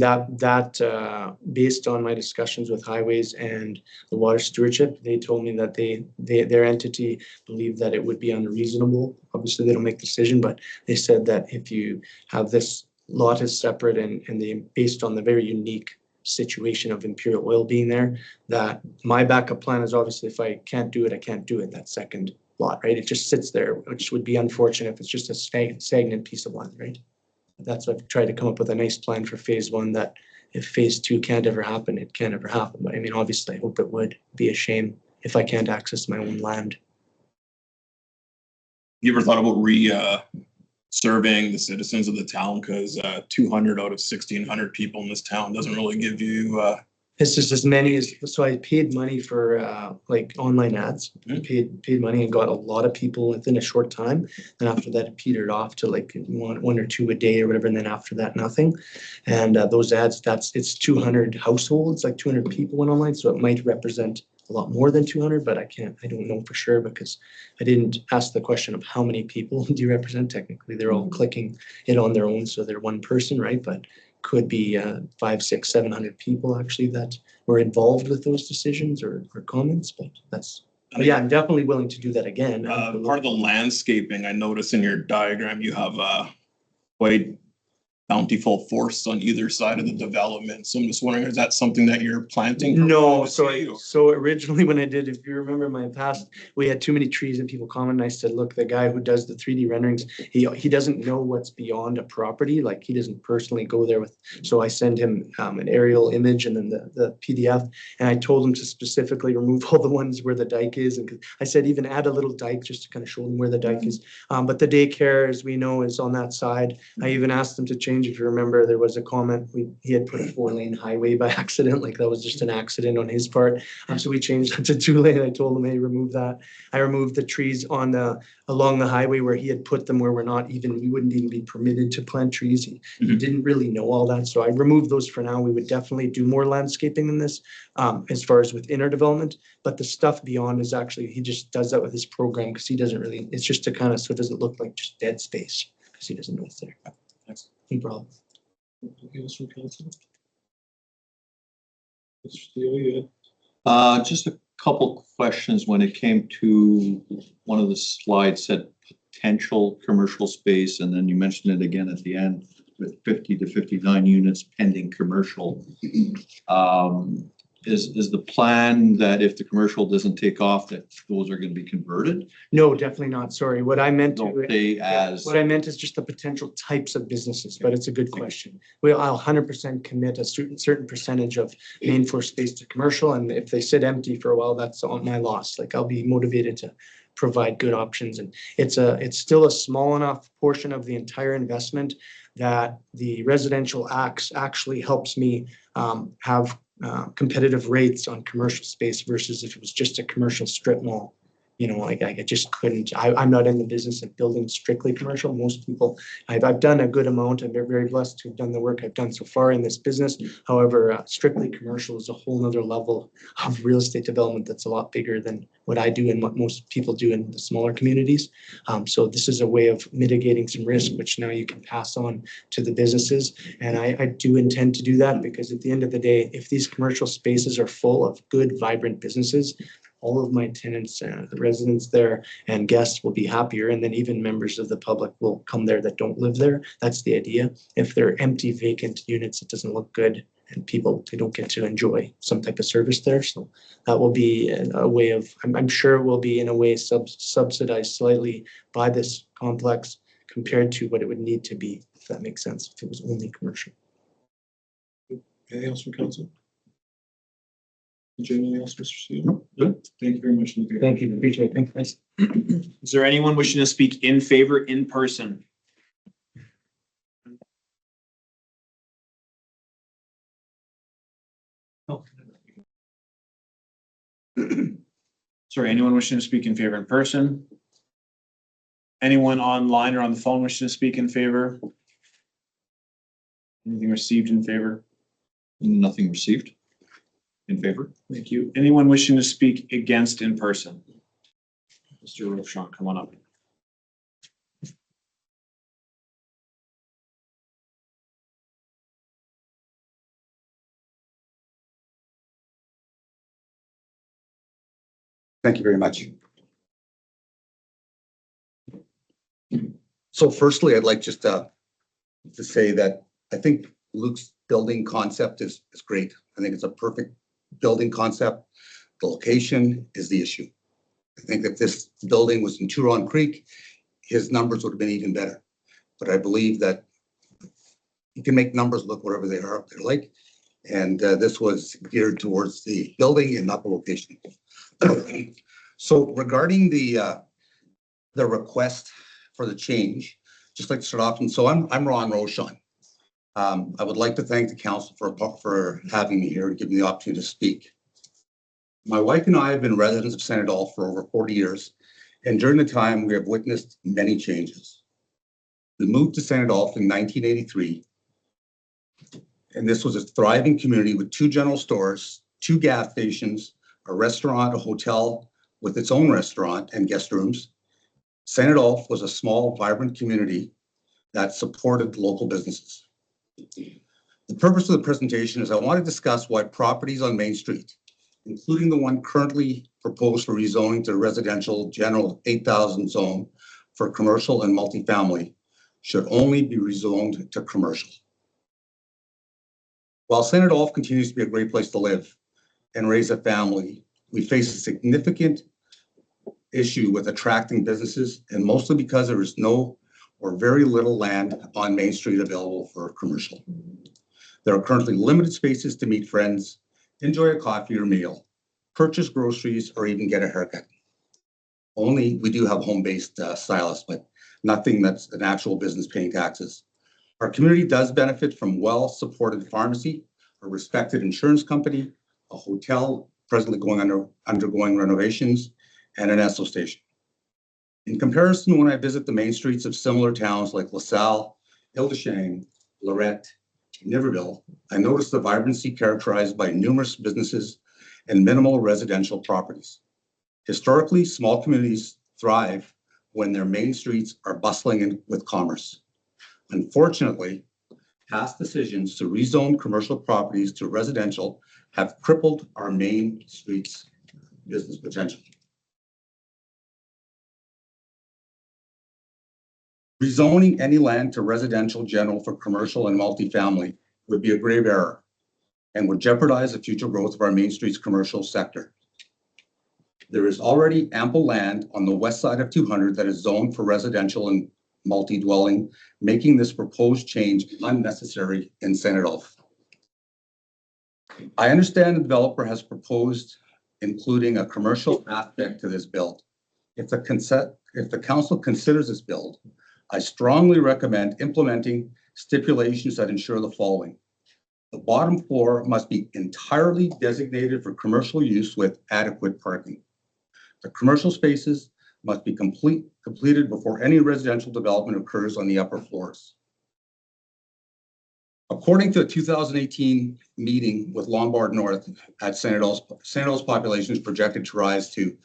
based on my discussions with highways and the water stewardship, they told me that their entity believed that it would be unreasonable. Obviously, they don't make the decision, but they said that if you have this lot is separate and they, based on the very unique situation of Imperial Oil being there, that my backup plan is obviously if I can't do it, I can't do it, that second lot, right? It just sits there, which would be unfortunate if it's just a stagnant piece of land, right? That's what I've tried to come up with a nice plan for phase one, that if phase two can't ever happen, it can't ever happen. But I mean, obviously I hope it would be a shame if I can't access my own land. You ever thought about surveying the citizens of the town? Because 200 out of 1,600 people in this town doesn't really give you. It's just as many as, so I paid money for like online ads, paid money and got a lot of people within a short time. And after that, it petered off to like one or two a day or whatever. And then after that, nothing. And those ads, it's 200 households, like 200 people went online. So it might represent a lot more than 200, but I don't know for sure because I didn't ask the question of how many people do you represent. Technically, they're all clicking it on their own. So they're one person, right? But could be 500, 600, 700 people actually that were involved with those decisions or comments, but yeah, I'm definitely willing to do that again. Part of the landscaping, I noticed in your diagram, you have quite bountiful forests on either side of the development. So I'm just wondering, is that something that you're planting? No, so originally when I did, if you remember my past, we had too many trees and people commented. I said, look, the guy who does the 3D renderings, he doesn't know what's beyond a property. Like he doesn't personally go there with, so I send him an aerial image and then the PDF. And I told him to specifically remove all the ones where the dike is. And I said, even add a little dike just to kind of show them where the dike is. But the daycare, as we know, is on that side. I even asked them to change. If you remember, there was a comment, he had put a 4-lane highway by accident, like that was just an accident on his part. So we changed that to 2-lane. I told him, hey, remove that. I removed the trees on along the highway where he had put them where we wouldn't even be permitted to plant trees. He didn't really know all that. So I removed those for now. We would definitely do more landscaping than this as far as with inner development, but the stuff beyond is actually, he just does that with his program because he doesn't really, it's just to kind of, so it doesn't look like just dead space because he doesn't know it's there. Thanks. No problem. Just a couple questions when it came to one of the slides said potential commercial space, and then you mentioned it again at the end with 50 to 59 units pending commercial. Is the plan that if the commercial doesn't take off, that those are going to be converted? No, definitely not. Sorry. What I meant Don't they as what I meant is just the potential types of businesses, but it's a good question. I'll 100% commit a certain percentage of main floor space to commercial, and if they sit empty for a while, that's on my loss. Like I'll be motivated to provide good options, and it's still a small enough portion of the entire investment that the residential acts actually helps me have competitive rates on commercial space versus if it was just a commercial strip mall. like I just couldn't, I'm not in the business of building strictly commercial. Most people, I've done a good amount. I'm very blessed to have done the work I've done so far in this business. However, strictly commercial is a whole nother level of real estate development that's a lot bigger than what I do and what most people do in the smaller communities. So this is a way of mitigating some risk, which now you can pass on to the businesses. And I do intend to do that because at the end of the day, if these commercial spaces are full of good, vibrant businesses, all of my tenants, the residents there and guests will be happier. And then even members of the public will come there that don't live there. That's the idea. If they're empty, vacant units, it doesn't look good and people, they don't get to enjoy some type of service there. So that will be a way of, I'm sure it will be in a way subsidized slightly by this complex compared to what it would need to be, if that makes sense, if it was only commercial. Anything else from council? Anything else, Mr. Steele? Good. Thank you very much. Thank you. Appreciate it. Thanks, guys. Is there anyone wishing to speak in favor in person? Sorry, anyone wishing to speak in favor in person? Anyone online or on the phone wishing to speak in favor? Anything received in favor? Nothing received. In favor? Thank you. Anyone wishing to speak against in person? Mr. Rochon, come on up. Thank you very much. So firstly, I'd like just to say that I think Luke's building concept is great. I think it's a perfect building concept. The location is the issue. I think if this building was in Turon Creek, his numbers would have been even better. But I believe that you can make numbers look whatever they are, they're like. And this was geared towards the building and not the location. So regarding the request for the change, just like to start off, and so I'm Ron Rochon. I would like to thank the council for having me here and giving me the opportunity to speak. My wife and I have been residents of St. Adolphe for over 40 years, and during the time we have witnessed many changes. We moved to St. Adolphe in 1983, and this was a thriving community with 2 general stores, 2 gas stations, a restaurant, a hotel with its own restaurant and guest rooms. St. Adolphe was a small, vibrant community that supported local businesses. The purpose of the presentation is I want to discuss why properties on Main Street, including the one currently proposed for rezoning to residential general 8,000 zone for commercial and multifamily, should only be rezoned to commercial. While St. Adolphe continues to be a great place to live and raise a family, we face a significant issue with attracting businesses, and mostly because there is no or very little land on Main Street available for commercial. There are currently limited spaces to meet friends, enjoy a coffee or meal, purchase groceries, or even get a haircut. Only we do have home-based stylists, but nothing that's an actual business paying taxes. Our community does benefit from well-supported pharmacy, a respected insurance company, a hotel presently undergoing renovations, and an Esso station. In comparison, when I visit the main streets of similar towns like LaSalle, Hildeshang, Lorette, Niverville, I notice the vibrancy characterized by numerous businesses and minimal residential properties. Historically, small communities thrive when their main streets are bustling with commerce. Unfortunately, past decisions to rezone commercial properties to residential have crippled our main streets' business potential. Rezoning any land to residential general for commercial and multifamily would be a grave error and would jeopardize the future growth of our main streets commercial sector. There is already ample land on the west side of 200 that is zoned for residential and multi-dwelling, making this proposed change unnecessary in St. Adolphe. I understand the developer has proposed including a commercial aspect to this build. If the council considers this build, I strongly recommend implementing stipulations that ensure the following. The bottom floor must be entirely designated for commercial use with adequate parking. The commercial spaces must be completed before any residential development occurs on the upper floors. According to a 2018 meeting with Lombard North at Sandoz population is projected to rise to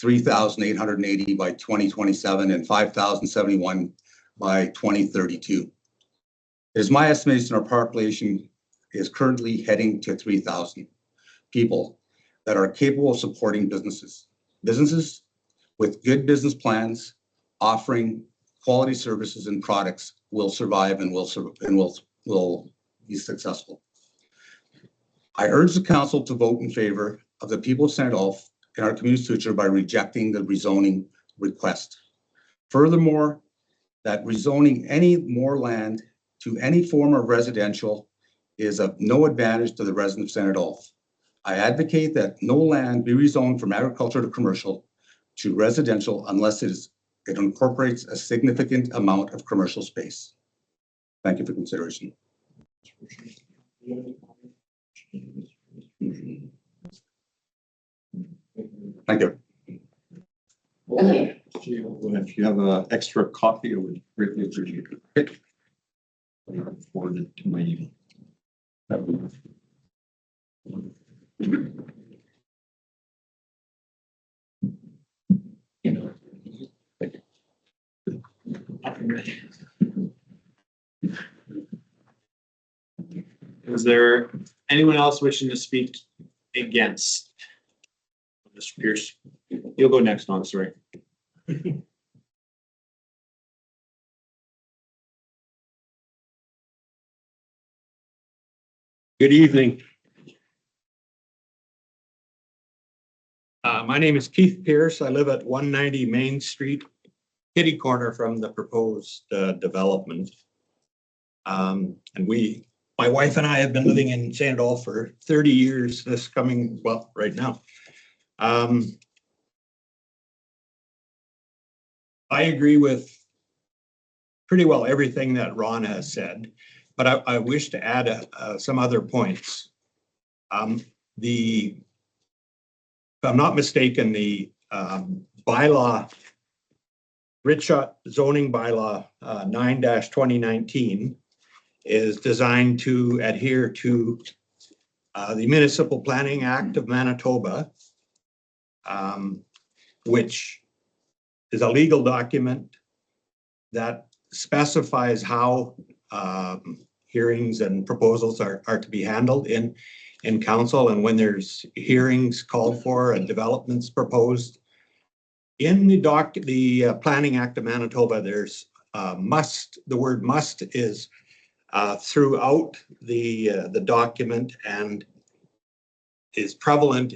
3,880 by 2027 and 5,071 by 2032. It is my estimation our population is currently heading to 3,000 people that are capable of supporting businesses. Businesses with good business plans offering quality services and products will survive and will be successful. I urge the council to vote in favor of the people of St. Adolphe in our community's future by rejecting the rezoning request. Furthermore, that rezoning any more land to any form of residential is of no advantage to the residents of St. Adolphe. I advocate that no land be rezoned from agriculture to commercial to residential unless it incorporates a significant amount of commercial space. Thank you for consideration. Thank you. If you have an extra copy, I would greatly appreciate it. Forward it to my email. Is there anyone else wishing to speak against? Mr. Pierce, you'll go next on, sorry. Good evening. My name is Keith Pierce. I live at 190 Main Street, kitty corner from the proposed development. And my wife and I have been living in St. Adolphe for 30 years, right now. I agree with pretty well everything that Ron has said, but I wish to add some other points. If I'm not mistaken, the bylaw, Ritshot zoning bylaw 9-2019 is designed to adhere to the Municipal Planning Act of Manitoba, which is a legal document that specifies how hearings and proposals are to be handled in council, and when there's hearings called for and developments proposed. In the Planning Act of Manitoba, there's the word must is throughout the document and is prevalent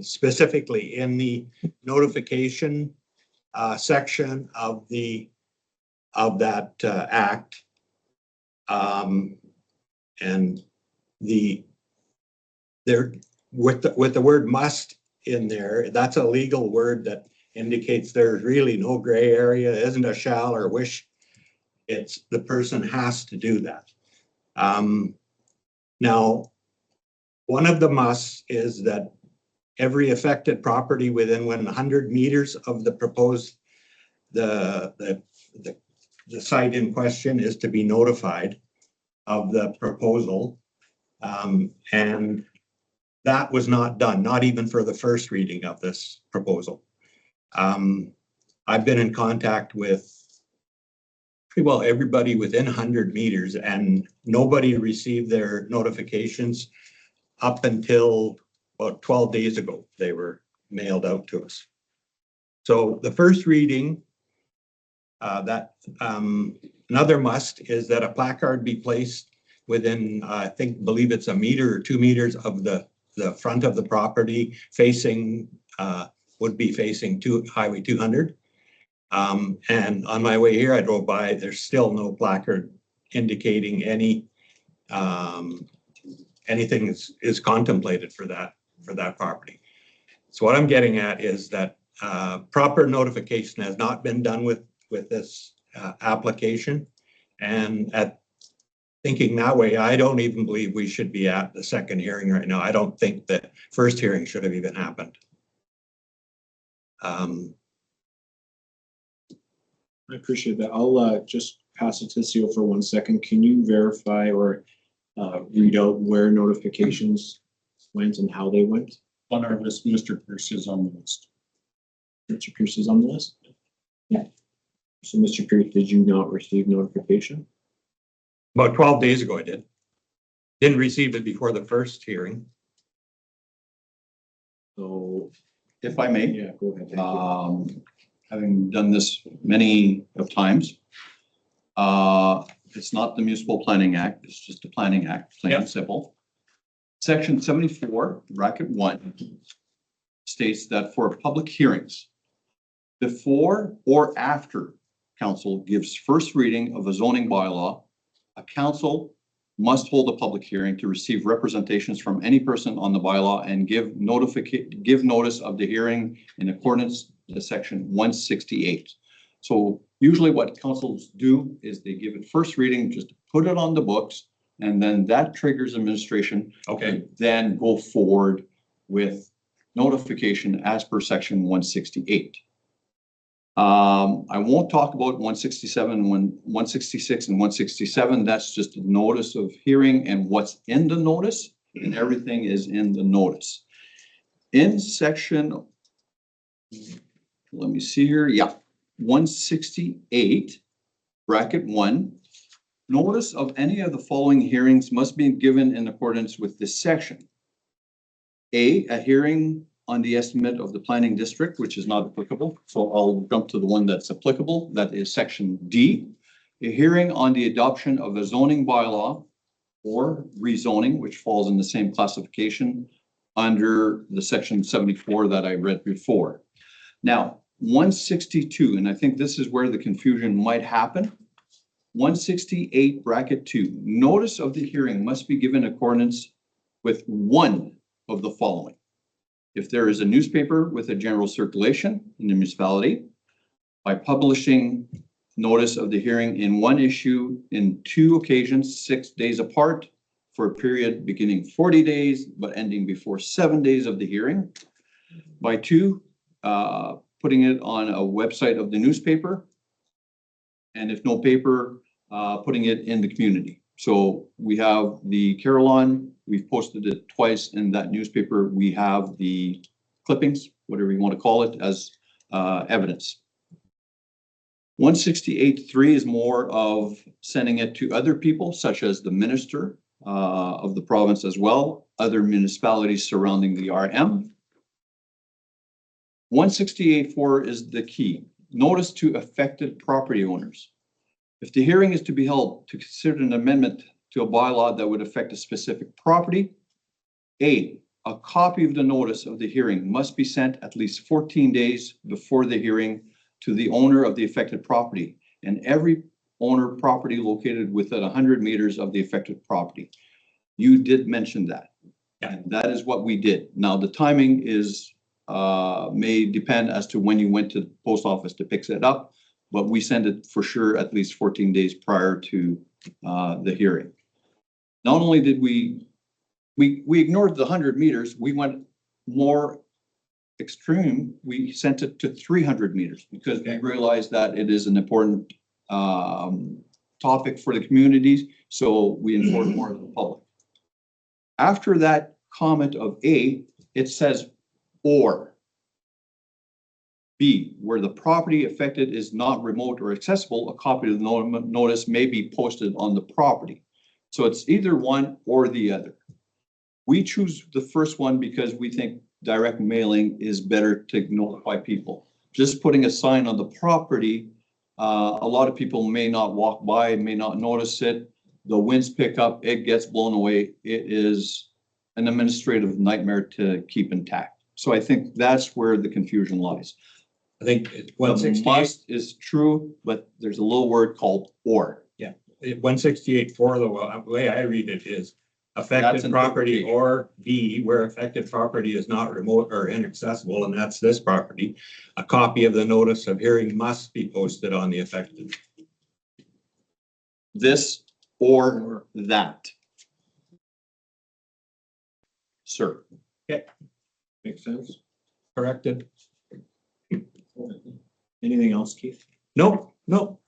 specifically in the notification section of that act. And with the word must in there, that's a legal word that indicates there's really no gray area, isn't a shall or wish. It's the person has to do that. Now, one of the musts is that every affected property within 100 meters of the proposed, the site in question is to be notified of the proposal. And that was not done, not even for the first reading of this proposal. I've been in contact with pretty well everybody within 100 meters, and nobody received their notifications up until about 12 days ago. They were mailed out to us. So the first reading, another must is that a placard be placed within, believe it's a meter or 2 meters of the front of the property facing, would be facing Highway 200. And on my way here, I drove by, there's still no placard indicating anything is contemplated for that property. So what I'm getting at is that proper notification has not been done with this application. And thinking that way, I don't even believe we should be at the second hearing right now. I don't think that first hearing should have even happened. I appreciate that. I'll just pass it to CEO for 1 second. Can you verify or read out where notifications went and how they went? On our list, Mr. Pierce is on the list. Mr. Pierce is on the list? Yeah. So Mr. Pierce, did you not receive notification? About 12 days ago I did. Didn't receive it before the first hearing. So, If I may, yeah, go ahead. Thank you. having done this many of times, it's not the Municipal Planning Act, it's just a planning act, plain and simple. Section 74, bracket 1 states that for public hearings, before or after council gives first reading of a zoning bylaw, a council must hold a public hearing to receive representations from any person on the bylaw and give notice of the hearing in accordance to section 168. So usually what councils do is they give it first reading, just put it on the books, and then that triggers administration. Okay. Then go forward with notification as per section 168. I won't talk about 167, 166 and 167. That's just a notice of hearing and what's in the notice, and everything is in the notice. In section, let me see here. Yeah, 168, bracket 1. Notice of any of the following hearings must be given in accordance with this section. A hearing on the estimate of the planning district, which is not applicable. So I'll jump to the one that's applicable. That is section D. A hearing on the adoption of a zoning bylaw or rezoning, which falls in the same classification under the section 74 that I read before. Now, 162, and I think this is where the confusion might happen. 168 bracket 2, notice of the hearing must be given in accordance with one of the following. If there is a newspaper with a general circulation in the municipality, by publishing notice of the hearing in one issue in 2 occasions, 6 days apart, for a period beginning 40 days, but ending before 7 days of the hearing. By 2, putting it on a website of the newspaper. And if no paper, putting it in the community. So we have the Carillon, we've posted it twice in that newspaper. We have the clippings, whatever you want to call it, as evidence. 168.3 is more of sending it to other people, such as the minister of the province as well, other municipalities surrounding the RM. 168.4 is the key. Notice to affected property owners. If the hearing is to be held to consider an amendment to a bylaw that would affect a specific property, A, a copy of the notice of the hearing must be sent at least 14 days before the hearing to the owner of the affected property and every owner property located within 100 meters of the affected property. You did mention that. And that is what we did. Now, the timing is may depend as to when you went to the post office to pick it up, but we send it for sure at least 14 days prior to the hearing. Not only did we ignored the 100 meters, we went more extreme. We sent it to 300 meters because we realized that it is an important topic for the communities. So we informed more of the public. After that comment of A, it says or. B, where the property affected is not remote or accessible, a copy of the notice may be posted on the property. So it's either one or the other. We choose the first one because we think direct mailing is better to notify people. Just putting a sign on the property, a lot of people may not walk by, may not notice it. The winds pick up, it gets blown away. It is an administrative nightmare to keep intact. So I think that's where the confusion lies. I think 168 must is true, but there's a little word called or. Yeah, 168.4, the way I read it is affected property, or B, where affected property is not remote or inaccessible, and that's this property. A copy of the notice of hearing must be posted on the affected. This or that. Sir. Okay, makes sense. Corrected. Anything else, Keith? Nope, nope.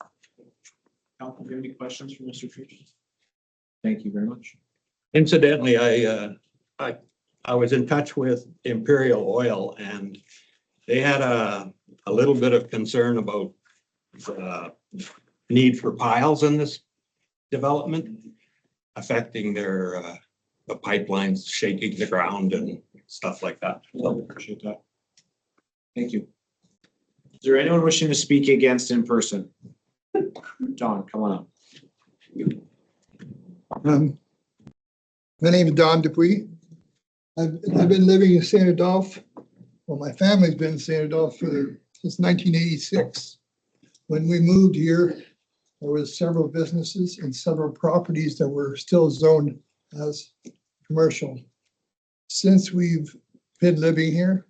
Council, do you have any questions for Mr. Pierce? Thank you very much. Incidentally, I was in touch with Imperial Oil and they had a little bit of concern about the need for piles in this development affecting their, the pipelines shaking the ground and stuff like that. So, Appreciate that. Thank you. Is there anyone wishing to speak against in person? Don, come on up. My name is Don Dupuy. I've been living in St. Adolphe. Well, my family's been in St. Adolphe since 1986. When we moved here, there was several businesses and several properties that were still zoned as commercial. Since we've been living here,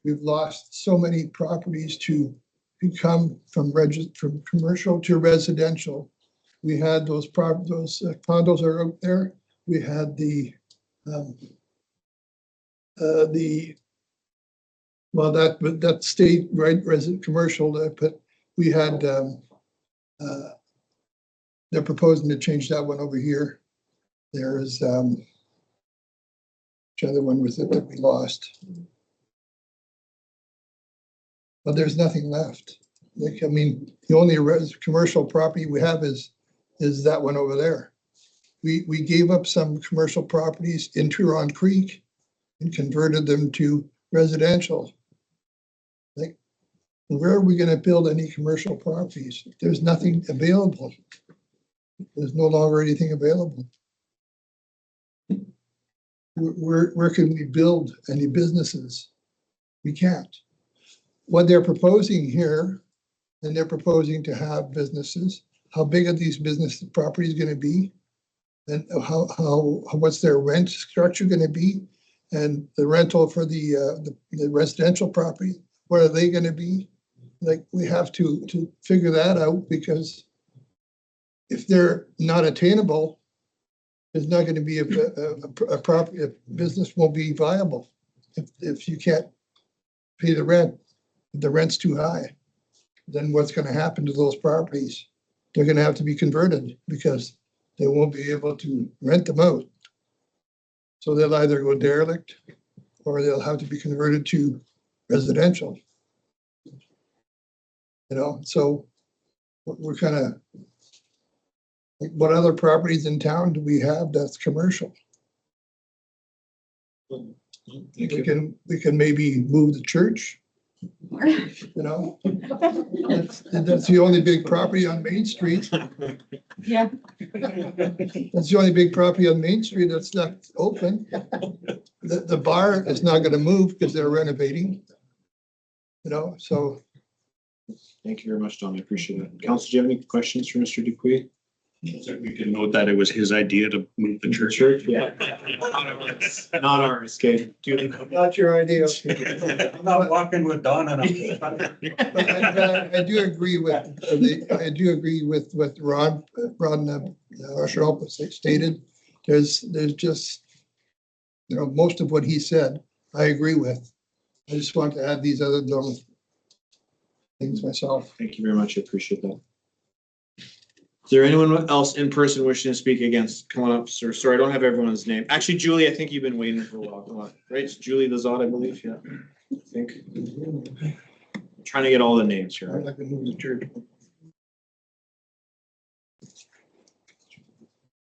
we've lost so many properties to become from commercial to residential. We had those condos are out there. We had well, that stayed right resident commercial, but we had they're proposing to change that one over here. There's which other one was it that we lost? But there's nothing left. Like, I mean, the only commercial property we have is that one over there. We gave up some commercial properties in Turon Creek and converted them to residential. Like, where are we going to build any commercial properties? There's nothing available. There's no longer anything available. Where can we build any businesses? We can't. What they're proposing here, and they're proposing to have businesses, how big are these business properties going to be? And what's their rent structure going to be? And the rental for the residential property, what are they going to be? Like, we have to figure that out, because if they're not attainable, there's not going to be a property, a business won't be viable if you can't pay the rent. If the rent's too high, then what's going to happen to those properties? They're going to have to be converted because they won't be able to rent them out. So they'll either go derelict or they'll have to be converted to residential. You know, so we're kind of, like, what other properties in town do we have that's commercial? We can maybe move the church. You know, that's the only big property on Main Street. Yeah. That's the only big property on Main Street that's not open. The bar is not going to move because they're renovating. You know, so. Thank you very much, Don. I appreciate it. Council, do you have any questions for Mr. Dupuy? So we can note that it was his idea to move the church. Yeah. Not ours, okay. Not your idea. I'm not walking with Don and But I do agree with what Ron Arshel stated. There's just, you know, most of what he said, I agree with. I just want to add these other little things myself. Thank you very much. I appreciate that. Is there anyone else in person wishing to speak against? Come on up, sir. Sorry, I don't have everyone's name. Actually, Julie, I think you've been waiting for a while. Come on, right? It's Julie Lazat, I believe. Yeah, I think. I'm trying to get all the names here. I'm not gonna move the church.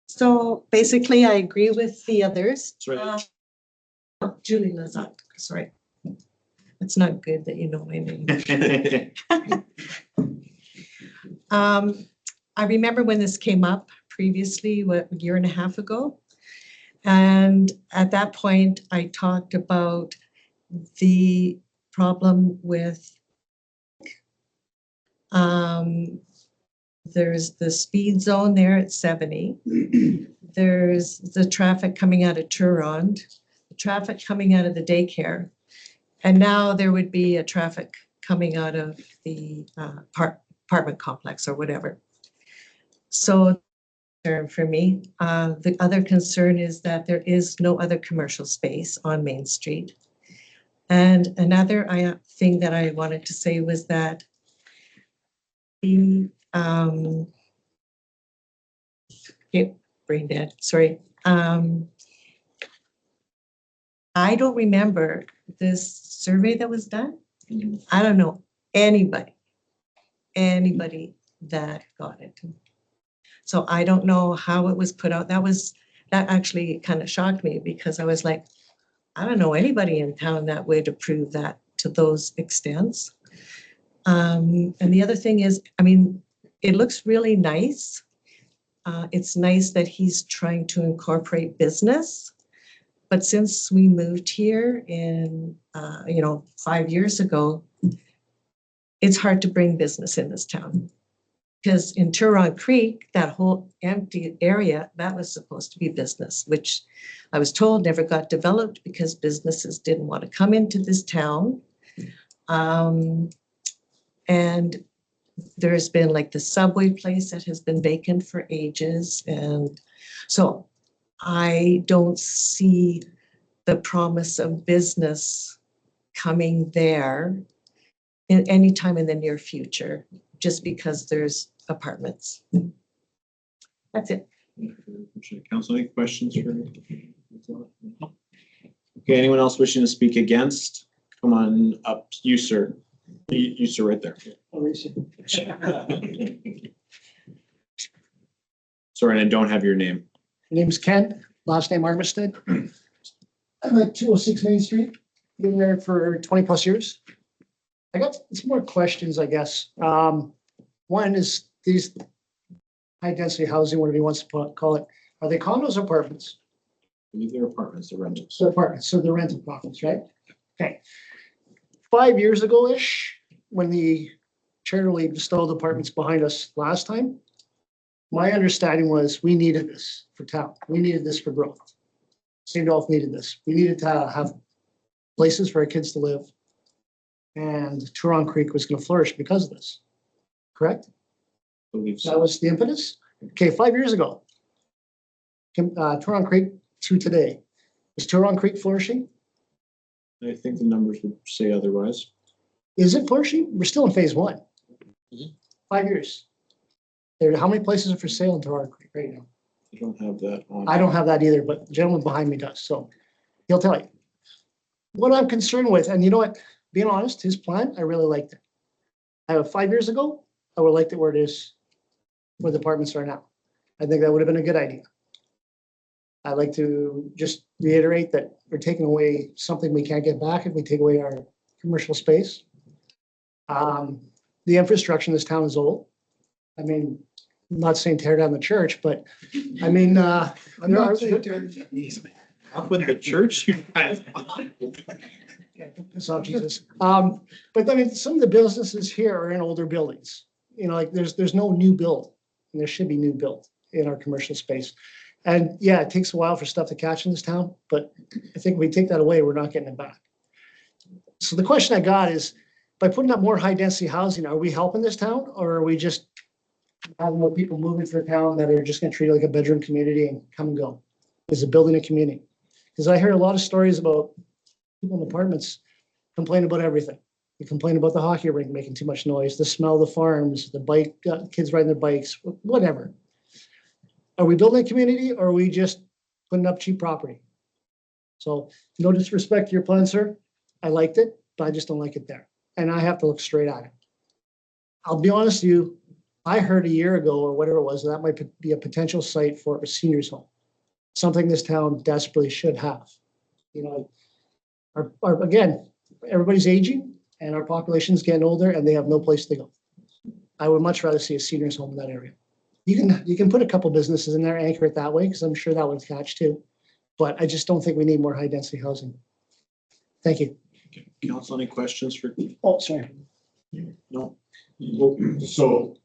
So basically, I agree with the others. That's right. Julie Lazat, sorry. It's not good that you know my name. I remember when this came up previously, a year and a half ago. And at that point, I talked about the problem with there's the speed zone there at 70. There's the traffic coming out of Turond, the traffic coming out of the daycare. And now there would be a traffic coming out of the apartment complex or whatever. So for me, the other concern is that there is no other commercial space on Main Street. And another thing that I wanted to say was that the, okay, brain dead, sorry. I don't remember this survey that was done. I don't know anybody that got it. So I don't know how it was put out. That actually kind of shocked me because I was like, I don't know anybody in town that would approve that to those extents. And the other thing is, I mean, it looks really nice. It's nice that he's trying to incorporate business. But since we moved here in, 5 years ago, it's hard to bring business in this town. Because in Turon Creek, that whole empty area, that was supposed to be business, which I was told never got developed because businesses didn't want to come into this town. And there's been like the Subway place that has been vacant for ages. And so I don't see the promise of business coming there in any time in the near future, just because there's apartments. That's it. Council, any questions for? Okay, anyone else wishing to speak against? Come on up, you sir. You sir, right there. Sorry, and I don't have your name. My name's Ken, last name Armistead. I'm at 206 Main Street, been there for 20 plus years. I got some more questions, I guess. One is these high density housing, whatever you want to call it, are they condos or apartments? I believe they're apartments, they're rentals. So apartments, so they're rental properties, right? Okay. 5 years ago-ish, when the charitable bestowed apartments behind us last time, my understanding was we needed this for town. We needed this for growth. St. Dolph needed this. We needed to have places for our kids to live. And Turon Creek was going to flourish because of this. Correct? I believe so. That was the impetus? Okay, 5 years ago. Turon Creek to today. Is Turon Creek flourishing? I think the numbers would say otherwise. Is it flourishing? We're still in phase one. 5 years. How many places are for sale in Turon Creek right now? I don't have that on. I don't have that either, but the gentleman behind me does, so he'll tell you. What I'm concerned with, and you know what, being honest, his plan, I really liked it. 5 years ago, I would have liked it where it is, where the apartments are now. I think that would have been a good idea. I'd like to just reiterate that we're taking away something we can't get back if we take away our commercial space. The infrastructure in this town is old. I mean, I'm not saying tear down the church, but I mean, I'm not saying tear- Up with the church, you guys. Piss off, Jesus. But I mean, some of the businesses here are in older buildings. You know, like there's no new build, and there should be new build in our commercial space. And yeah, it takes a while for stuff to catch in this town, but I think if we take that away, we're not getting it back. So the question I got is, by putting up more high density housing, are we helping this town, or are we just having more people moving to the town that are just gonna treat it like a bedroom community and come and go? Is it building a community? Because I hear a lot of stories about people in apartments complain about everything. They complain about the hockey rink making too much noise, the smell of the farms, the bike, kids riding their bikes, whatever. Are we building a community, or are we just putting up cheap property? So no disrespect to your plan, sir. I liked it, but I just don't like it there. And I have to look straight at it. I'll be honest with you, I heard a year ago or whatever it was, that might be a potential site for a seniors home. Something this town desperately should have. You know, again, everybody's aging and our population's getting older and they have no place to go. I would much rather see a seniors home in that area. You can put a couple businesses in there, anchor it that way, because I'm sure that would catch too. But I just don't think we need more high density housing. Thank you. Council, any questions for? Oh, sorry. No. So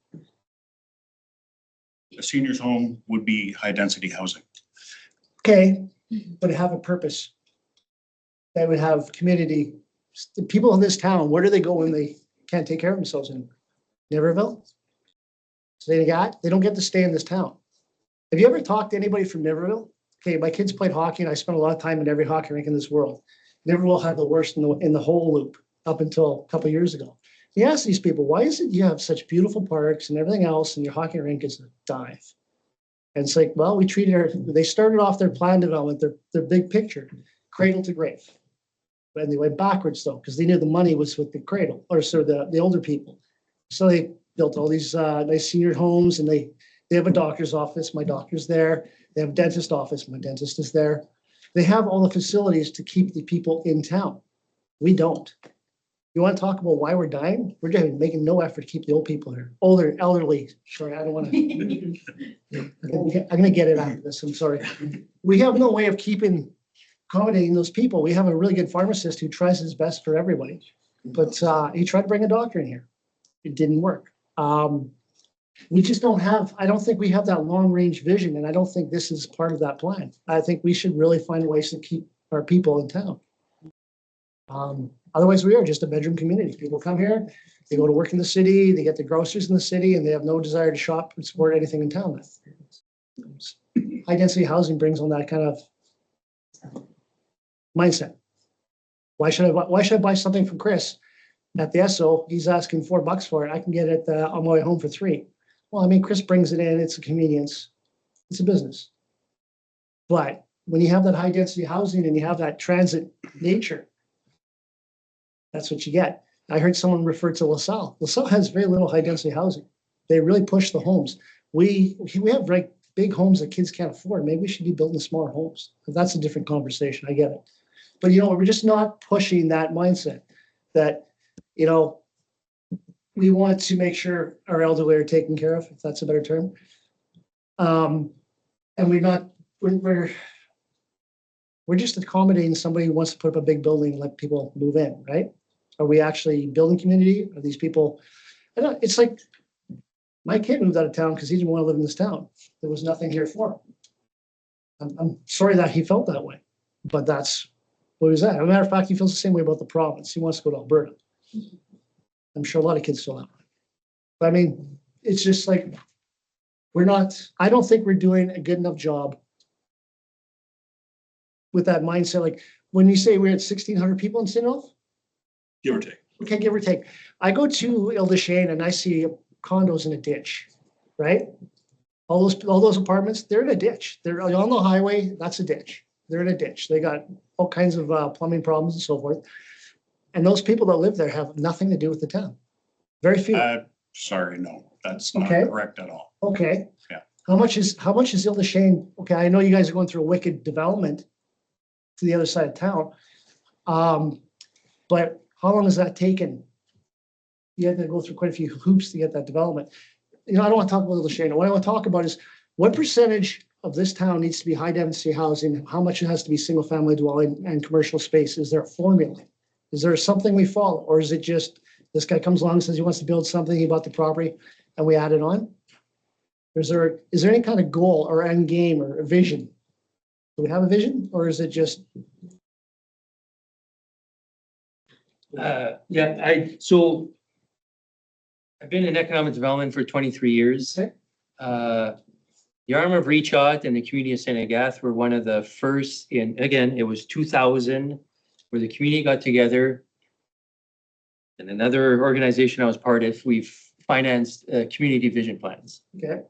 a senior's home would be high density housing. Okay, but have a purpose. That would have community. The people in this town, where do they go when they can't take care of themselves in Niverville? So they don't get to stay in this town. Have you ever talked to anybody from Niverville? Okay, my kids played hockey and I spent a lot of time in every hockey rink in this world. Liverpool had the worst in the whole loop up until a couple of years ago. You ask these people, why is it you have such beautiful parks and everything else and your hockey rink is a dive? And it's like, well, they started off their plan development, their big picture, cradle to grave. And they went backwards though, because they knew the money was with the cradle, or so the older people. So they built all these nice senior homes, and they have a doctor's office. My doctor's there. They have a dentist office. My dentist is there. They have all the facilities to keep the people in town. We don't. You want to talk about why we're dying? We're just making no effort to keep the old people here. Older, elderly. Sorry, I don't want to. I'm going to get it after this. I'm sorry. We have no way of accommodating those people. We have a really good pharmacist who tries his best for everybody, but he tried to bring a doctor in here. It didn't work. We just don't have, I don't think we have that long range vision, and I don't think this is part of that plan. I think we should really find ways to keep our people in town. Otherwise, we are just a bedroom community. People come here, they go to work in the city, they get the groceries in the city, and they have no desire to shop and support anything in town. High density housing brings on that kind of mindset. Why should I buy something from Chris at the Esso? He's asking $4 for it. I can get it on my way home for $3. Well, I mean, Chris brings it in. It's a convenience. It's a business. But when you have that high density housing and you have that transit nature, that's what you get. I heard someone refer to LaSalle. LaSalle has very little high density housing. They really push the homes. We have like big homes that kids can't afford. Maybe we should be building smaller homes. But that's a different conversation. I get it. But, we're just not pushing that mindset that, we want to make sure our elderly are taken care of, if that's a better term. And we're just accommodating somebody who wants to put up a big building and let people move in, right? Are we actually building community? Are these people? It's like my kid moved out of town because he didn't want to live in this town. There was nothing here for him. I'm sorry that he felt that way, but that's what he was at. As a matter of fact, he feels the same way about the province. He wants to go to Alberta. I'm sure a lot of kids feel that way. But I mean, it's just like, I don't think we're doing a good enough job with that mindset. Like when you say we're at 1,600 people in Sinov, Give or take. Okay, give or take. I go to Ile des Chênes and I see condos in a ditch, right? All those apartments, they're in a ditch. They're on the highway. That's a ditch. They're in a ditch. They got all kinds of plumbing problems and so forth. And those people that live there have nothing to do with the town. Very few. Sorry, no, that's not Okay. correct at all. Okay. Yeah. How much is Ile des Chênes? Okay, I know you guys are going through a wicked development to the other side of town. But how long has that taken? You had to go through quite a few hoops to get that development. I don't want to talk about Ile des Chênes. What I want to talk about is what percentage of this town needs to be high density housing? How much it has to be single family dwelling and commercial space? Is there a formula? Is there something we follow? Or is it just this guy comes along and says he wants to build something, he bought the property and we add it on? Is there any kind of goal or end game or a vision? Do we have a vision or is it just? So I've been in economic development for 23 years. The Arm of Reachot and the community of St. Agathe were one of the first it was 2000, where the community got together. And another organization I was part of, we've financed community vision plans. Okay.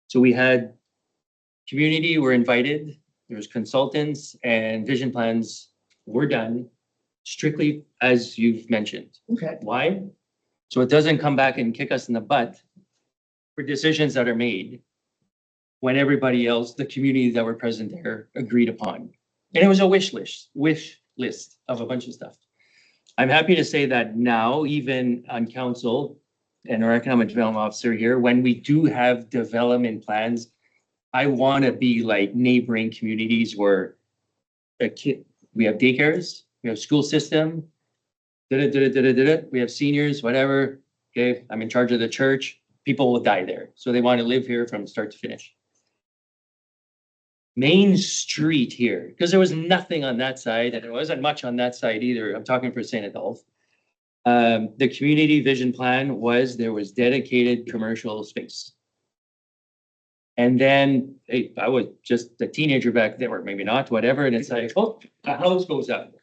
So we had community were invited, there was consultants, and vision plans were done strictly as you've mentioned. Okay. Why? So it doesn't come back and kick us in the butt for decisions that are made when everybody else, the community that were present there, agreed upon. And it was a wish list of a bunch of stuff. I'm happy to say that now, even on council and our economic development officer here, when we do have development plans, I want to be like neighboring communities where we have daycares, we have school system, we have seniors, whatever. Okay, I'm in charge of the church. People will die there. So they want to live here from start to finish. Main Street here, because there was nothing on that side and there wasn't much on that side either. I'm talking for St. Adolphe. The community vision plan was there was dedicated commercial space. And then I was just a teenager back then, or maybe not, whatever. And it's like, oh, a house goes up.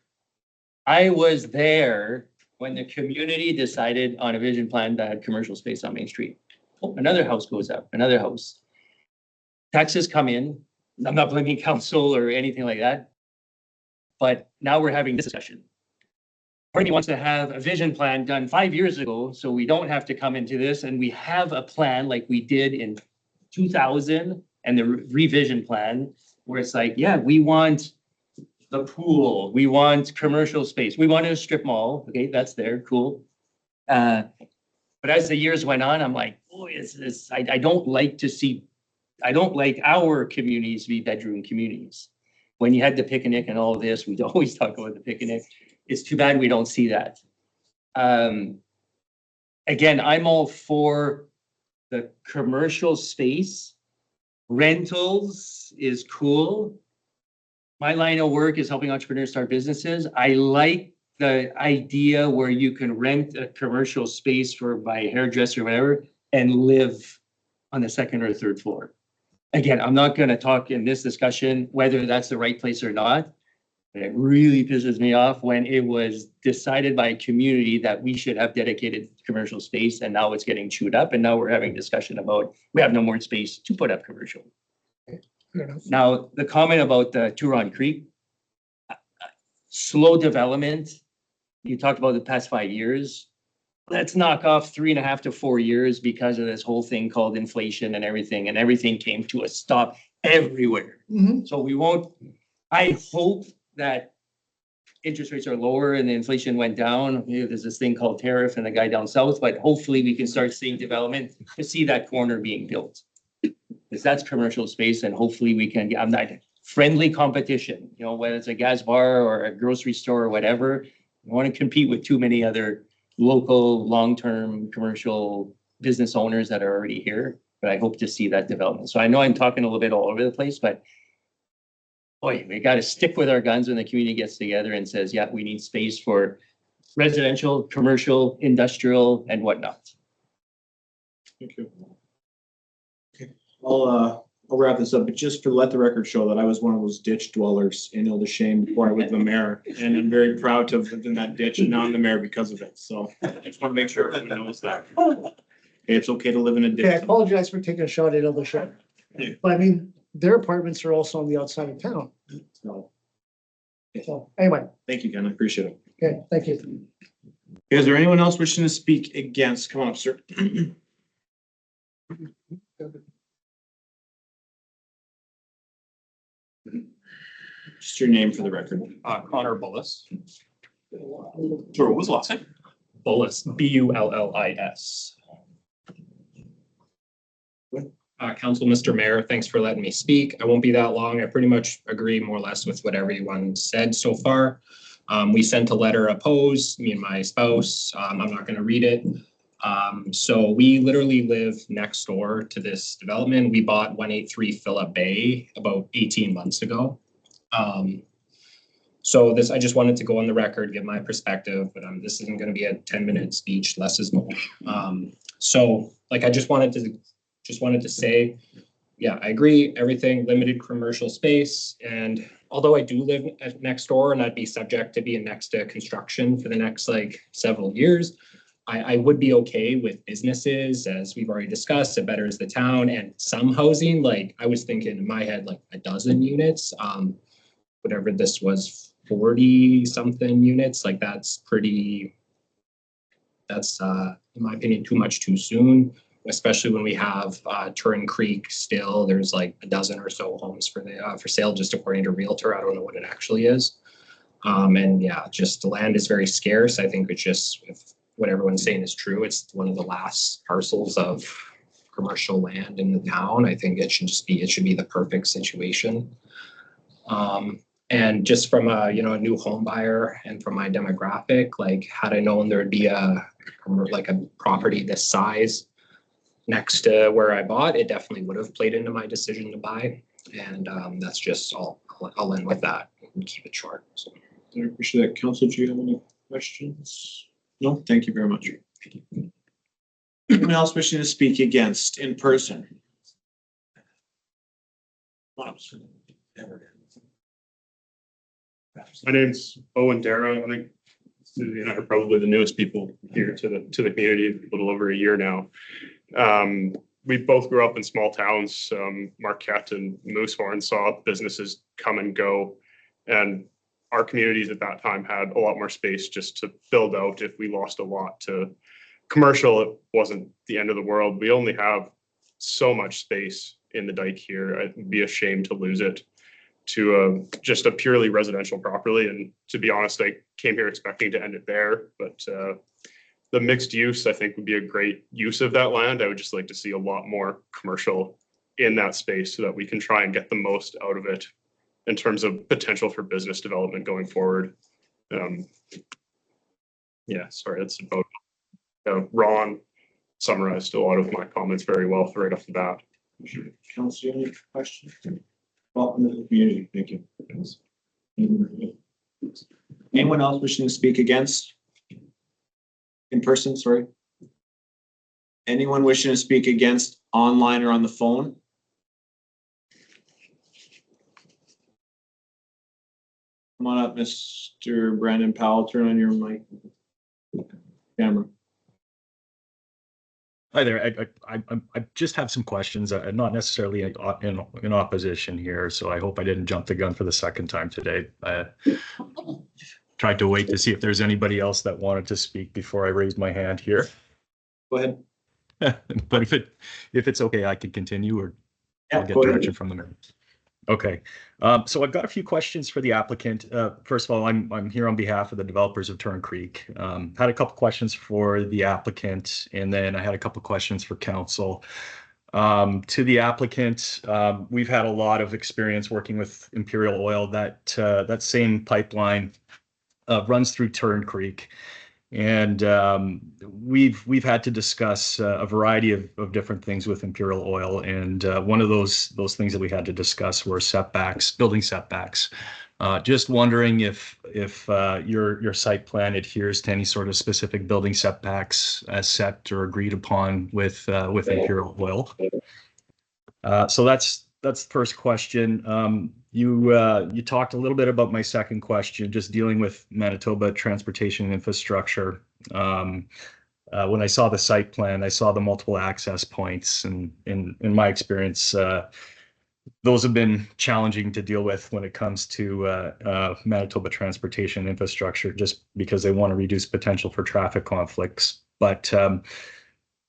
I was there when the community decided on a vision plan that had commercial space on Main Street. Oh, another house goes up, another house. Taxes come in. I'm not blaming council or anything like that. But now we're having this discussion. Part of me wants to have a vision plan done 5 years ago, so we don't have to come into this, and we have a plan like we did in 2000 and the revision plan, where it's like, yeah, we want the pool, we want commercial space, we want a strip mall. Okay, that's there, cool. But as the years went on, I'm like, boy, I don't like to see, I don't like our communities to be bedroom communities. When you had the picnic and all of this, we'd always talk about the picnic. It's too bad we don't see that. Again, I'm all for the commercial space. Rentals is cool. My line of work is helping entrepreneurs start businesses. I like the idea where you can rent a commercial space for by hairdresser or whatever and live on the second or third floor. Again, I'm not going to talk in this discussion whether that's the right place or not. But it really pisses me off when it was decided by a community that we should have dedicated commercial space, and now it's getting chewed up, and now we're having discussion about we have no more space to put up commercial. Now, the comment about the Turon Creek, slow development, you talked about the past 5 years. Let's knock off 3.5 to 4 years because of this whole thing called inflation and everything came to a stop everywhere. So we won't, I hope that interest rates are lower and the inflation went down. Maybe there's this thing called tariff and the guy down south, but hopefully we can start seeing development to see that corner being built. Because that's commercial space and hopefully we can, I'm not friendly competition, you know, whether it's a gas bar or a grocery store or whatever. I want to compete with too many other local, long-term commercial business owners that are already here, but I hope to see that development. So I know I'm talking a little bit all over the place, but boy, we got to stick with our guns when the community gets together and says, yeah, we need space for residential, commercial, industrial, and whatnot. Thank you. Okay, I'll wrap this up, but just to let the record show that I was one of those ditch dwellers in Ile des Shane before I was the mayor, and I'm very proud to have lived in that ditch and now I'm the mayor because of it. So I just want to make sure everyone knows that. It's okay to live in a Okay, I ditch. apologize for taking a shot at Ile des Shane. But I mean, their apartments are also on the outside of town. So, So anyway, thank you, Ken. I appreciate it. okay, thank you. Is there anyone else wishing to speak against? Come on up, sir. Just your name for the record. Connor Bullis. Sure, what was the last name? Bullis, Bullis. Council, Mr. Mayor, thanks for letting me speak. I won't be that long. I pretty much agree more or less with what everyone said so far. We sent a letter opposed, me and my spouse. I'm not going to read it. So we literally live next door to this development. We bought 183 Phillip Bay about 18 months ago. So this, I just wanted to go on the record, give my perspective, but this isn't going to be a 10-minute speech, less is more. So like, I just wanted to say, yeah, I agree, everything, limited commercial space. And although I do live next door and I'd be subject to being next to construction for the next like several years, I would be okay with businesses, as we've already discussed. It betters the town, and some housing, like I was thinking in my head, like a dozen units, whatever this was, 40 something units, like that's in my opinion, too much too soon, especially when we have Turon Creek still. There's like a dozen or so homes for sale, just according to Realtor. I don't know what it actually is. And yeah, just the land is very scarce. I think it's just, if what everyone's saying is true, it's one of the last parcels of commercial land in the town. I think it should be the perfect situation. And just from a new home buyer and from my demographic, like had I known there would be a property this size next to where I bought, it definitely would have played into my decision to buy. And that's just all. I'll end with that and keep it short. So. I appreciate that. Council, do you have any questions? No, thank you very much. Anyone else wishing to speak against in person? My name's Owen Darrow. I think Susie and I are probably the newest people here to the community, a little over a year now. We both grew up in small towns. Marquette and Moosehorn saw businesses come and go. And our communities at that time had a lot more space just to build out. If we lost a lot to commercial, it wasn't the end of the world. We only have so much space in the dike here. I'd be ashamed to lose it to just a purely residential property. And to be honest, I came here expecting to end it there, but the mixed use, I think, would be a great use of that land. I would just like to see a lot more commercial in that space so that we can try and get the most out of it in terms of potential for business development going forward. Yeah, sorry, that's about Ron summarized a lot of my comments very well right off the bat. Council, any questions? Welcome to the community. Thank you. Anyone else wishing to speak against? In person, sorry. Anyone wishing to speak against online or on the phone? Come on up, Mr. Brandon Powell, turn on your mic. Camera. Hi there. I just have some questions, not necessarily in opposition here, so I hope I didn't jump the gun for the second time today. I tried to wait to see if there's anybody else that wanted to speak before I raised my hand here. Go ahead. But if it's okay, I can continue, or I'll get go ahead. direction from the mayor. Okay, so I've got a few questions for the applicant. First of all, I'm here on behalf of the developers of Turn Creek. Had a couple questions for the applicant, and then I had a couple questions for council. To the applicant, we've had a lot of experience working with Imperial Oil. That same pipeline runs through Turn Creek. And we've had to discuss a variety of different things with Imperial Oil, and one of those things that we had to discuss were setbacks, building setbacks. Just wondering if your site plan adheres to any sort of specific building setbacks as set or agreed upon with Imperial Oil. So that's the first question. You talked a little bit about my second question, just dealing with Manitoba transportation infrastructure. When I saw the site plan, I saw the multiple access points, and in my experience, those have been challenging to deal with when it comes to Manitoba transportation infrastructure, just because they want to reduce potential for traffic conflicts. But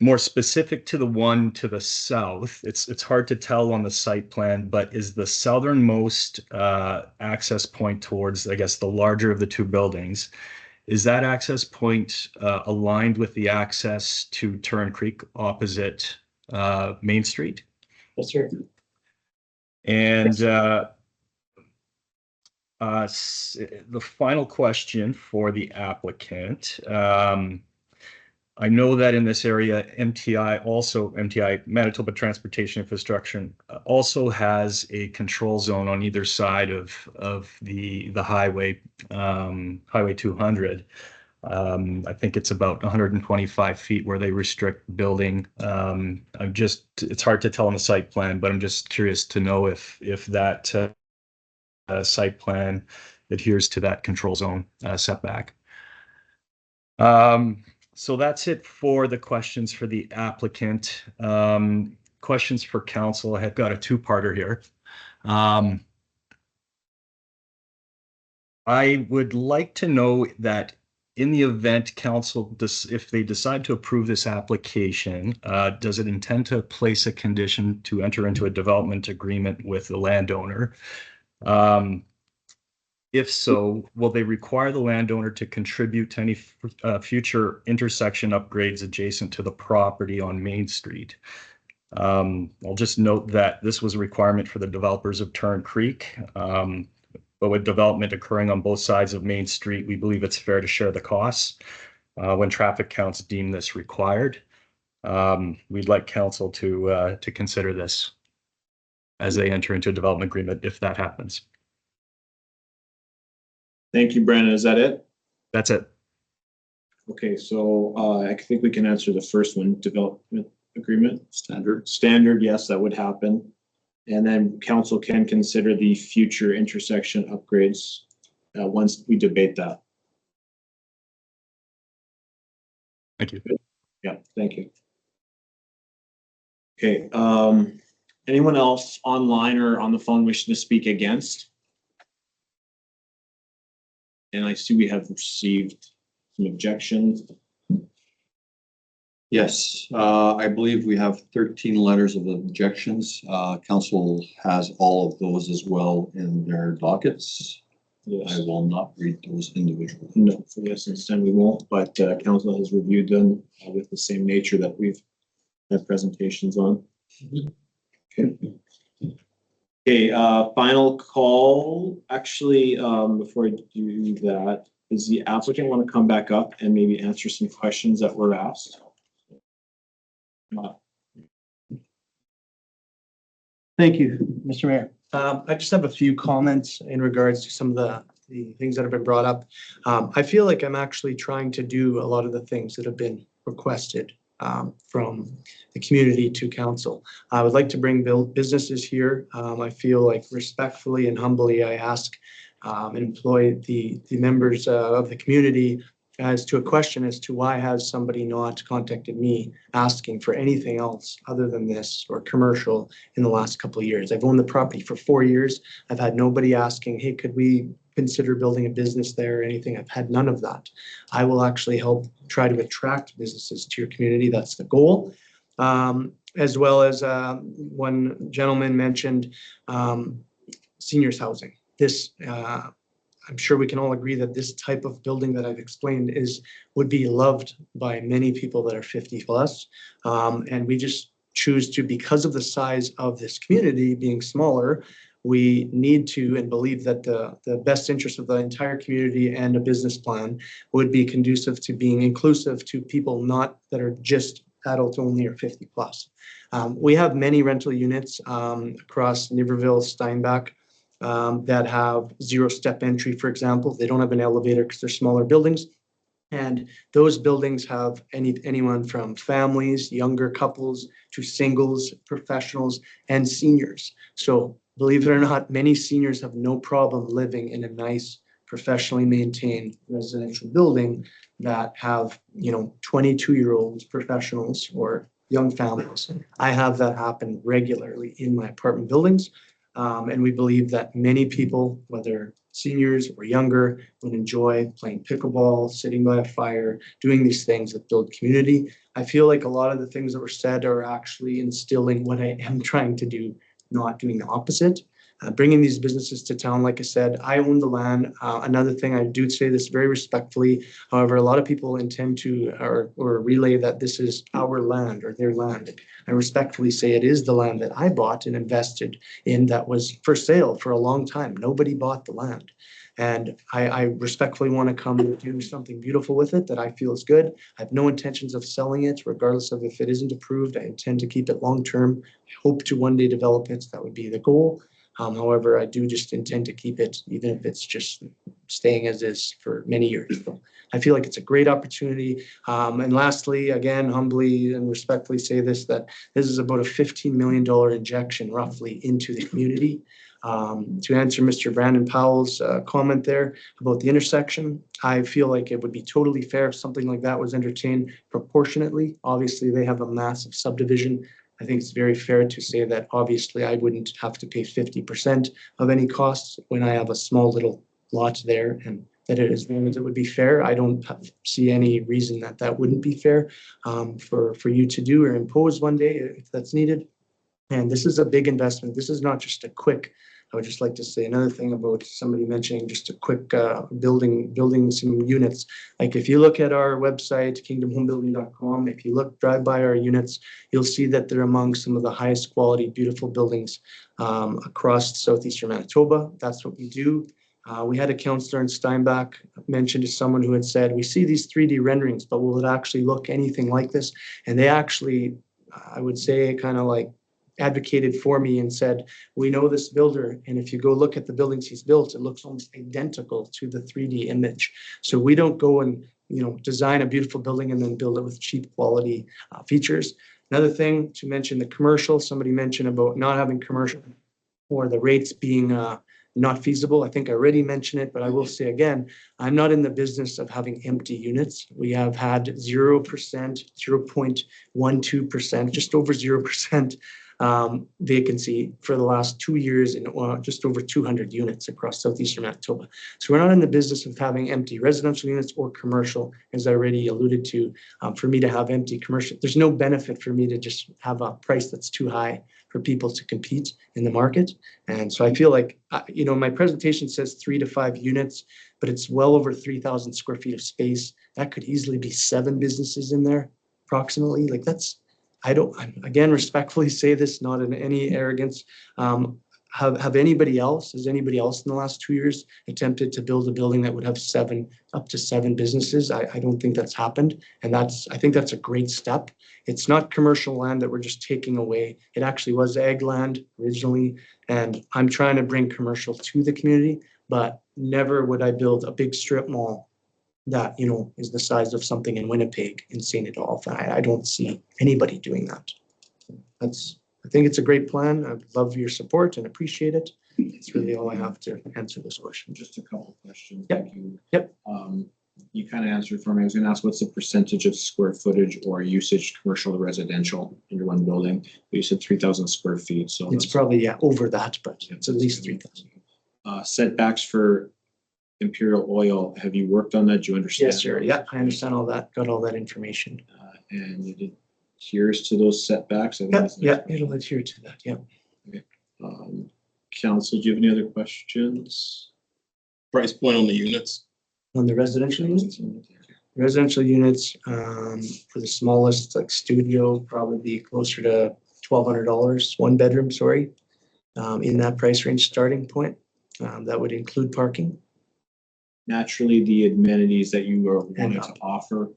more specific to the one to the south, it's hard to tell on the site plan, but is the southernmost access point towards, I guess, the larger of the two buildings, is that access point aligned with the access to Turn Creek opposite Main Street? Yes, sir. And the final question for the applicant. I know that in this area, MTI, Manitoba Transportation Infrastructure, also has a control zone on either side of the highway, Highway 200. I think it's about 125 feet where they restrict building. It's hard to tell on the site plan, but I'm just curious to know if that site plan adheres to that control zone setback. So that's it for the questions for the applicant. Questions for council. I have got a two-parter here. I would like to know that in the event council, if they decide to approve this application, does it intend to place a condition to enter into a development agreement with the landowner? If so, will they require the landowner to contribute to any future intersection upgrades adjacent to the property on Main Street? I'll just note that this was a requirement for the developers of Turn Creek. But with development occurring on both sides of Main Street, we believe it's fair to share the costs when traffic counts deem this required. We'd like council to consider this as they enter into a development agreement if that happens. Thank you, Brandon. Is that it? That's it. Okay, so I think we can answer the first one, development agreement. Standard. Standard, yes, that would happen. And then council can consider the future intersection upgrades once we debate that. Thank you. Yeah, thank you. Okay, anyone else online or on the phone wishing to speak against? And I see we have received some objections. Yes, I believe we have 13 letters of objections. Council has all of those as well in their dockets. I will not read those individually. No, for this instance, we won't, but council has reviewed them with the same nature that we've had presentations on. Okay. Okay, final call. Actually, before I do that, does the applicant want to come back up and maybe answer some questions that were asked? Thank you, Mr. Mayor. I just have a few comments in regards to some of the things that have been brought up. I feel like I'm actually trying to do a lot of the things that have been requested from the community to council. I would like to bring businesses here. I feel like respectfully and humbly I ask and employ the members of the community as to a question as to why has somebody not contacted me asking for anything else other than this or commercial in the last couple of years. I've owned the property for 4 years. I've had nobody asking, hey, could we consider building a business there or anything? I've had none of that. I will actually help try to attract businesses to your community. That's the goal. As well as one gentleman mentioned seniors housing. This I'm sure we can all agree that this type of building that I've explained would be loved by many people that are 50 plus. And we just choose to, because of the size of this community being smaller, we need to and believe that the best interest of the entire community and a business plan would be conducive to being inclusive to people not that are just adult only or 50 plus. We have many rental units across Niverville, Steinbach, that have 0-step entry, for example. They don't have an elevator because they're smaller buildings. And those buildings have anyone from families, younger couples, to singles, professionals, and seniors. So believe it or not, many seniors have no problem living in a nice, professionally maintained residential building that have, 22-year-old professionals or young families. I have that happen regularly in my apartment buildings. And we believe that many people, whether seniors or younger, would enjoy playing pickleball, sitting by a fire, doing these things that build community. I feel like a lot of the things that were said are actually instilling what I am trying to do, not doing the opposite. Bringing these businesses to town, like I said, I own the land. Another thing, I do say this very respectfully. However, a lot of people intend to or relay that this is our land or their land. I respectfully say it is the land that I bought and invested in that was for sale for a long time. Nobody bought the land. And I respectfully want to come and do something beautiful with it that I feel is good. I have no intentions of selling it, regardless of if it isn't approved. I intend to keep it long-term. I hope to one day develop it. That would be the goal. However, I do just intend to keep it, even if it's just staying as is for many years. So I feel like it's a great opportunity. And lastly, again, humbly and respectfully say this, that this is about a $15 million injection roughly into the community. To answer Mr. Brandon Powell's comment there about the intersection, I feel like it would be totally fair if something like that was entertained proportionately. Obviously, they have a massive subdivision. I think it's very fair to say that obviously I wouldn't have to pay 50% of any costs when I have a small little lot there, and that it is long as it would be fair. I don't see any reason that that wouldn't be fair for you to do or impose one day if that's needed. And this is a big investment. This is not just a quick. I would just like to say another thing about somebody mentioning just a quick building some units. Like if you look at our website, kingdomhomebuilding.com, if you drive by our units, you'll see that they're among some of the highest quality, beautiful buildings across southeastern Manitoba. That's what we do. We had a counselor in Steinbach mention to someone who had said, we see these 3D renderings, but will it actually look anything like this? And they actually, I would say, kind of like advocated for me and said, we know this builder, and if you go look at the buildings he's built, it looks almost identical to the 3D image. So we don't go and design a beautiful building and then build it with cheap quality features. Another thing to mention, the commercial, somebody mentioned about not having commercial or the rates being not feasible. I think I already mentioned it, but I will say again, I'm not in the business of having empty units. We have had 0%, 0.12%, just over 0% vacancy for the last 2 years in just over 200 units across southeastern Manitoba. So we're not in the business of having empty residential units or commercial, as I already alluded to. For me to have empty commercial, there's no benefit for me to just have a price that's too high for people to compete in the market. And so I feel like, my presentation says 3 to 5 units, but it's well over 3,000 square feet of space. That could easily be 7 businesses in there approximately. Like I again, respectfully say this, not in any arrogance. Has anybody else in the last 2 years attempted to build a building that would have up to 7 businesses? I don't think that's happened. And I think that's a great step. It's not commercial land that we're just taking away. It actually was ag land originally. And I'm trying to bring commercial to the community, but never would I build a big strip mall that, is the size of something in Winnipeg, in St. Adolphe. I don't see anybody doing that. I think it's a great plan. I love your support and appreciate it. It's really all I have to answer this question. Just a couple of questions. Yep. Thank you. Yep. You kind of answered for me. I was going to ask what's the percentage of square footage or usage, commercial to residential, into one building? But you said 3,000 square feet. So it's probably over that, but it's at least 3,000. Setbacks for Imperial Oil. Have you worked on that? Do you understand? Yes, sir. Yeah, I understand all that. Got all that information. And it adheres to those setbacks? Yeah, it'll adhere to that. Yeah. Okay. Council, do you have any other questions? Price point on the units? On the residential units? Residential units, for the smallest, like studio, probably be closer to $1,200, 1 bedroom, in that price range starting point. That would include parking. Naturally, the amenities that you are wanting to offer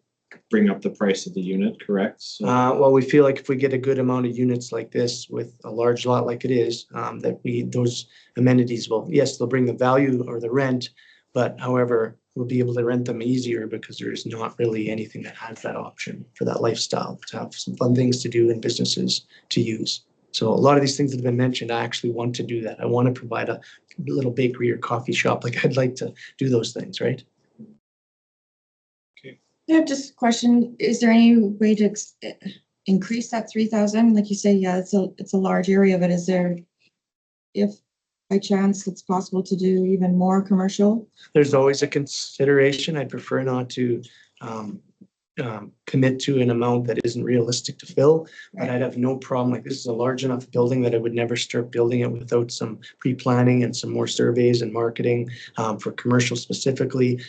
bring up the price of the unit, correct? So, Well, we feel like if we get a good amount of units like this with a large lot like it is, those amenities they'll bring the value or the rent, but however, we'll be able to rent them easier because there's not really anything that has that option for that lifestyle, to have some fun things to do and businesses to use. So a lot of these things that have been mentioned, I actually want to do that. I want to provide a little bakery or coffee shop. Like I'd like to do those things, right? Yeah, just a question. Is there any way to increase that 3,000? Like you say, yeah, it's a large area, but is there, if by chance it's possible to do even more commercial? There's always a consideration. I'd prefer not to commit to an amount that isn't realistic to fill, but I'd have no problem. Like this is a large enough building that I would never start building it without some pre-planning and some more surveys and marketing. For commercial specifically,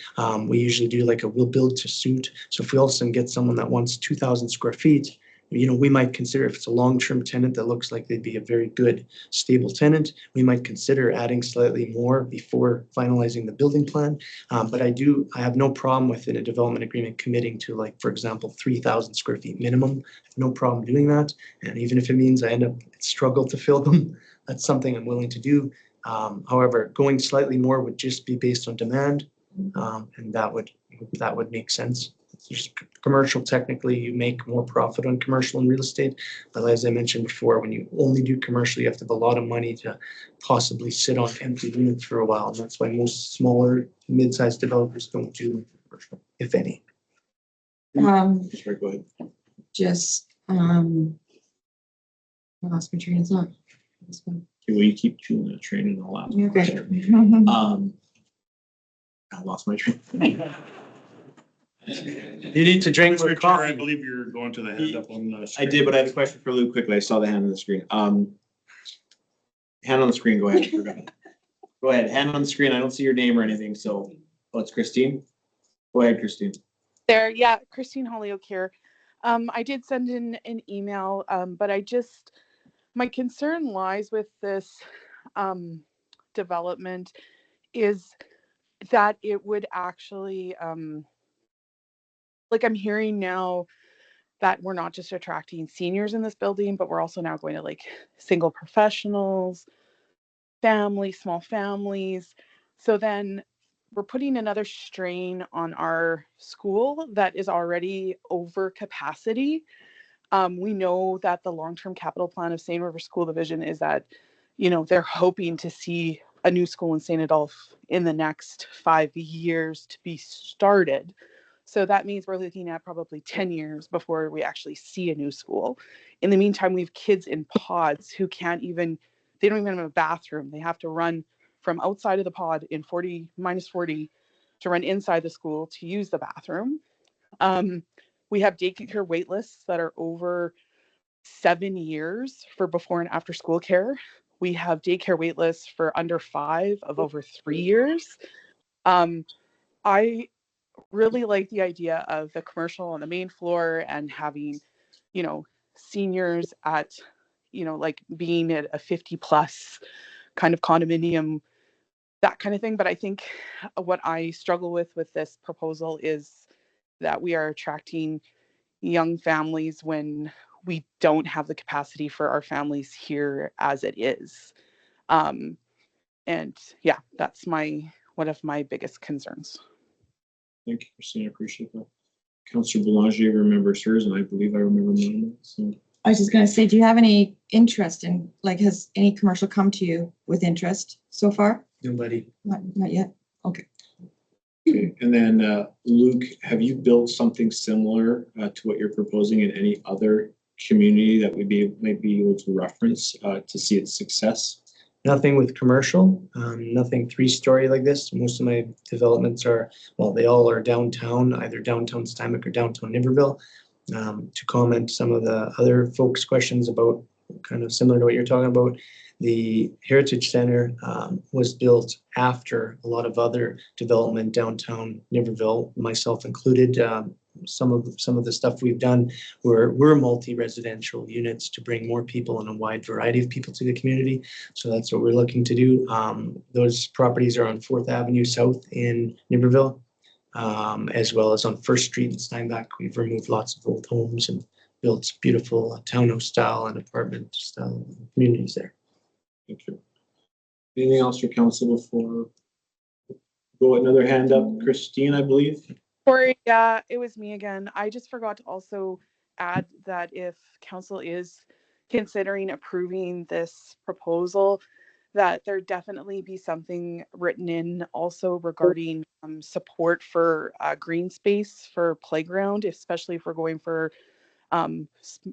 we usually do we'll build to suit. So if we also get someone that wants 2,000 square feet, we might consider, if it's a long-term tenant that looks like they'd be a very good, stable tenant, we might consider adding slightly more before finalizing the building plan. But I have no problem within a development agreement committing to, for example, 3,000 square feet minimum. No problem doing that. And even if it means I end up struggle to fill them, that's something I'm willing to do. However, going slightly more would just be based on demand, and that would make sense. Just commercial, technically, you make more profit on commercial and real estate. But as I mentioned before, when you only do commercial, you have to have a lot of money to possibly sit on empty units for a while. And that's why most smaller, mid-sized developers don't do commercial, if any. Sorry, go ahead. I lost my train of thought. Okay, well, you keep chewing that train and all that. Okay. I lost my train. You need to drink more coffee. I believe you're going to the hand up on the screen. I did, but I have a question for Lou quickly. I saw the hand on the screen. Hand on the screen, go ahead. Go ahead, hand on the screen. I don't see your name or anything, so, it's Christine. Go ahead, Christine. There, yeah, Christine Holyoke here. I did send in an email, but my concern lies with this development is that it would actually, I'm hearing now that we're not just attracting seniors in this building, but we're also now going to single professionals, small families. So then we're putting another strain on our school that is already over capacity. We know that the long-term capital plan of St. Rivers School Division is that, they're hoping to see a new school in St. Adolphe in the next 5 years to be started. So that means we're looking at probably 10 years before we actually see a new school. In the meantime, we have kids in pods who can't even, they don't even have a bathroom. They have to run from outside of the pod in -40 to run inside the school to use the bathroom. We have daycare wait lists that are over 7 years for before and after school care. We have daycare wait lists for under 5 of over 3 years. I really like the idea of the commercial on the main floor and having, you know, seniors at, you know, like being at a 50+ kind of condominium, that kind of thing. But I think what I struggle with this proposal is that we are attracting young families when we don't have the capacity for our families here as it is. And yeah, that's one of my biggest concerns. Thank you, Christine. I appreciate that. Councillor Belanger remembers hers, and I believe I remember mine. So I was just gonna say, do you have any interest in, like, has any commercial come to you with interest so far? Nobody. Not yet. Okay. okay, and then Luke, have you built something similar to what you're proposing in any other community that we might be able to reference to see its success? Nothing with commercial, nothing 3-story like this. Most of my developments are, well, they all are downtown, either downtown Steinbach or downtown Niverville. To comment some of the other folks' questions about kind of similar to what you're talking about, the Heritage Center was built after a lot of other development downtown Niverville, myself included. Some of the stuff we've done we're multi-residential units to bring more people and a wide variety of people to the community. So that's what we're looking to do. Those properties are on 4th Avenue South in Niverville, as well as on 1st Street in Steinbach. We've removed lots of old homes and built beautiful townhouse style and apartment style communities there. Thank you. Anything else for council before go another hand up? Christine, I believe. Sorry, yeah, it was me again. I just forgot to also add that if council is considering approving this proposal, that there definitely be something written in also regarding support for green space for playground, especially if we're going for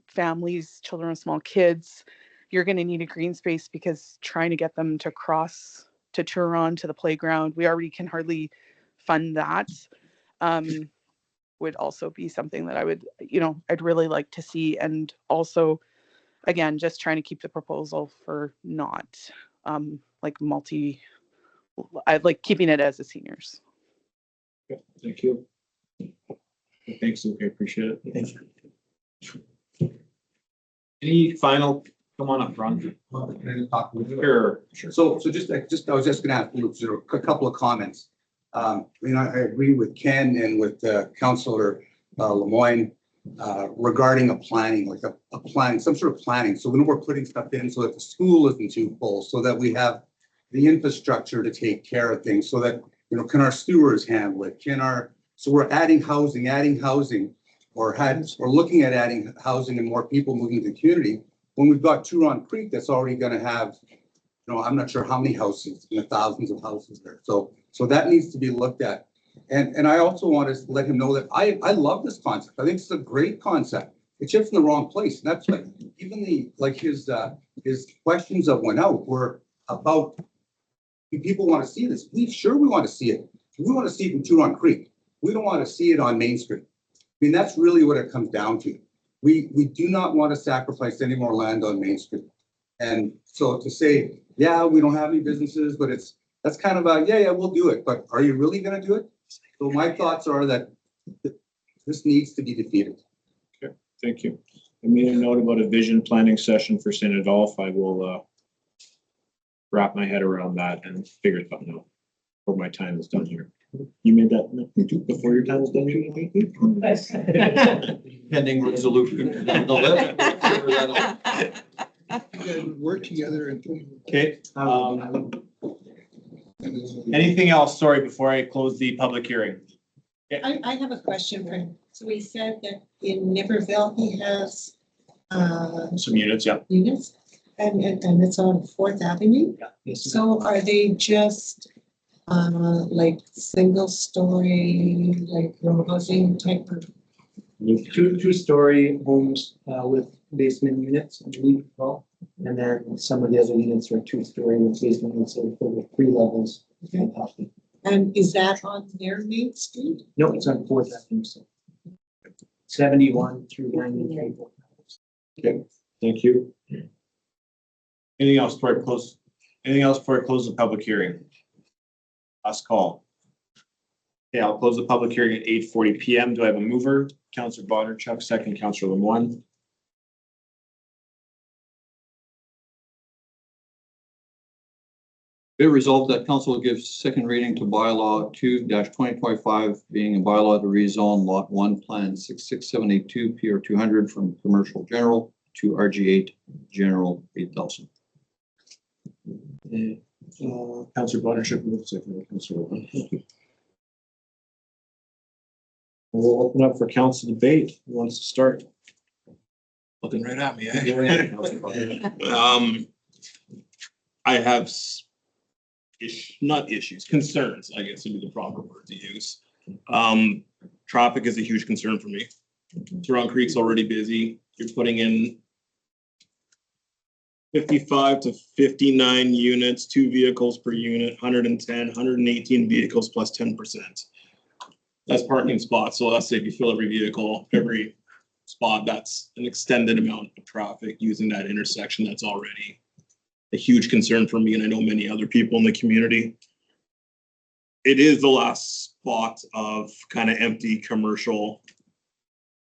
families, children with small kids. You're going to need a green space because trying to get them to cross to Turon to the playground, we already can hardly fund that. Would also be something that I would, I'd really like to see. And also, again, just trying to keep the proposal for not I like keeping it as a seniors. Okay, thank you. Thanks, Luke. I appreciate it. Thank you. Any final, come on up, Ron. Sure. So I was just gonna ask Luke a couple of comments. I agree with Ken and with Councillor Lemoyne regarding a planning, like a plan, some sort of planning. So when we're putting stuff in so that the school isn't too full, so that we have the infrastructure to take care of things, so that, can our stewards handle it? So we're adding housing, or looking at adding housing and more people moving to the community. When we've got Turon Creek, that's already gonna have, I'm not sure how many houses, thousands of houses there. So that needs to be looked at. And I also want to let him know that I love this concept. I think it's a great concept. It's just in the wrong place. And that's like, even his questions that went out were about, people want to see this. We want to see it. We want to see it in Turon Creek. We don't want to see it on Main Street. I mean, that's really what it comes down to. We do not want to sacrifice any more land on Main Street. And so to say, yeah, we don't have any businesses, but that's kind of a, yeah, we'll do it. But are you really going to do it? So my thoughts are that this needs to be defeated. Okay, thank you. I made a note about a vision planning session for St. Adolphe. I will wrap my head around that and figure something out before my time is done here. You made that before your time is done here? Pending resolution. Work together and. Okay. Anything else? Sorry, before I close the public hearing. I have a question for him. So he said that in Niverville, he has Some units, yeah. units. And it's on Fourth Avenue? Yes. So are they just, like single story, like row housing type of? Two-story homes with basement units, I believe, as well. And then some of the other units are two-story with basement units, so with 3 levels. And is that on their main street? No, it's on Fourth Avenue, so 71 through 93. Okay, thank you. Anything else before I close? Anything else before I close the public hearing? Last call. Okay, I'll close the public hearing at 8:40 PM. Do I have a mover? Counselor Bonnerchuk, second, Counselor Lemoine. Be it resolved that council gives second reading to bylaw 2-2025, being a bylaw to rezone lot 1, plan 66782 PR 200 from commercial general to RG8 general 8,000. Counselor Bonnerchuk, move second, Counselor Lemoine. Thank you. We'll open up for council debate. Who wants to start? Looking right at me, Go ahead, Counselor Bonnerchuk. I have not issues, concerns, I guess would be the proper word to use. Traffic is a huge concern for me. Turon Creek's already busy. You're putting in 55 to 59 units, 2 vehicles per unit, 110, 118 vehicles plus 10%. That's parking spots. So let's say if you fill every vehicle, every spot, that's an extended amount of traffic using that intersection. That's already a huge concern for me, and I know many other people in the community. It is the last spot of kind of empty commercial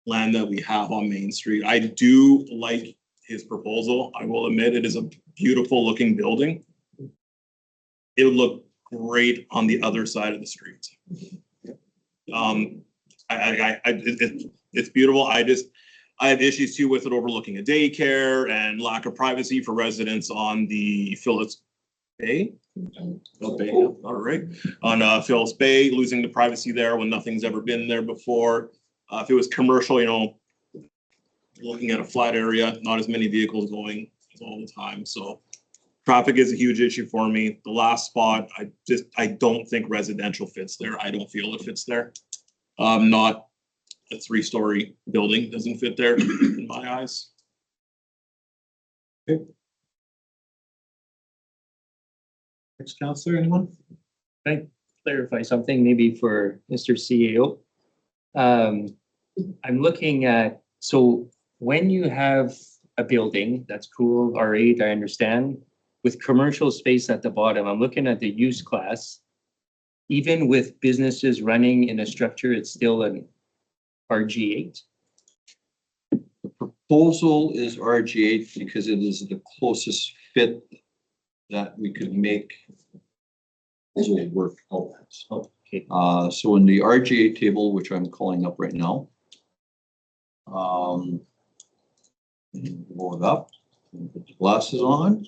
land that we have on Main Street. I do like his proposal. I will admit it is a beautiful looking building. It would look great on the other side of the street. It's beautiful. I have issues too with it overlooking a daycare and lack of privacy for residents on the Phillips Bay. Oh, Bay, yeah, all right. On Phillips Bay, losing the privacy there when nothing's ever been there before. If it was commercial, you know, looking at a flat area, not as many vehicles going all the time. So traffic is a huge issue for me. The last spot, I don't think residential fits there. I don't feel it fits there. Not a 3-story building doesn't fit there in my eyes. Okay. Next counselor, anyone? Can I clarify something maybe for Mr. CAO? I'm looking at, so when you have a building, that's cool, R8, I understand. With commercial space at the bottom, I'm looking at the use class. Even with businesses running in a structure, it's still an RG8. Proposal is RG8 because it is the closest fit that we could make as it work out. Okay. So in the RG8 table, which I'm calling up right now, blow it up, put the glasses on.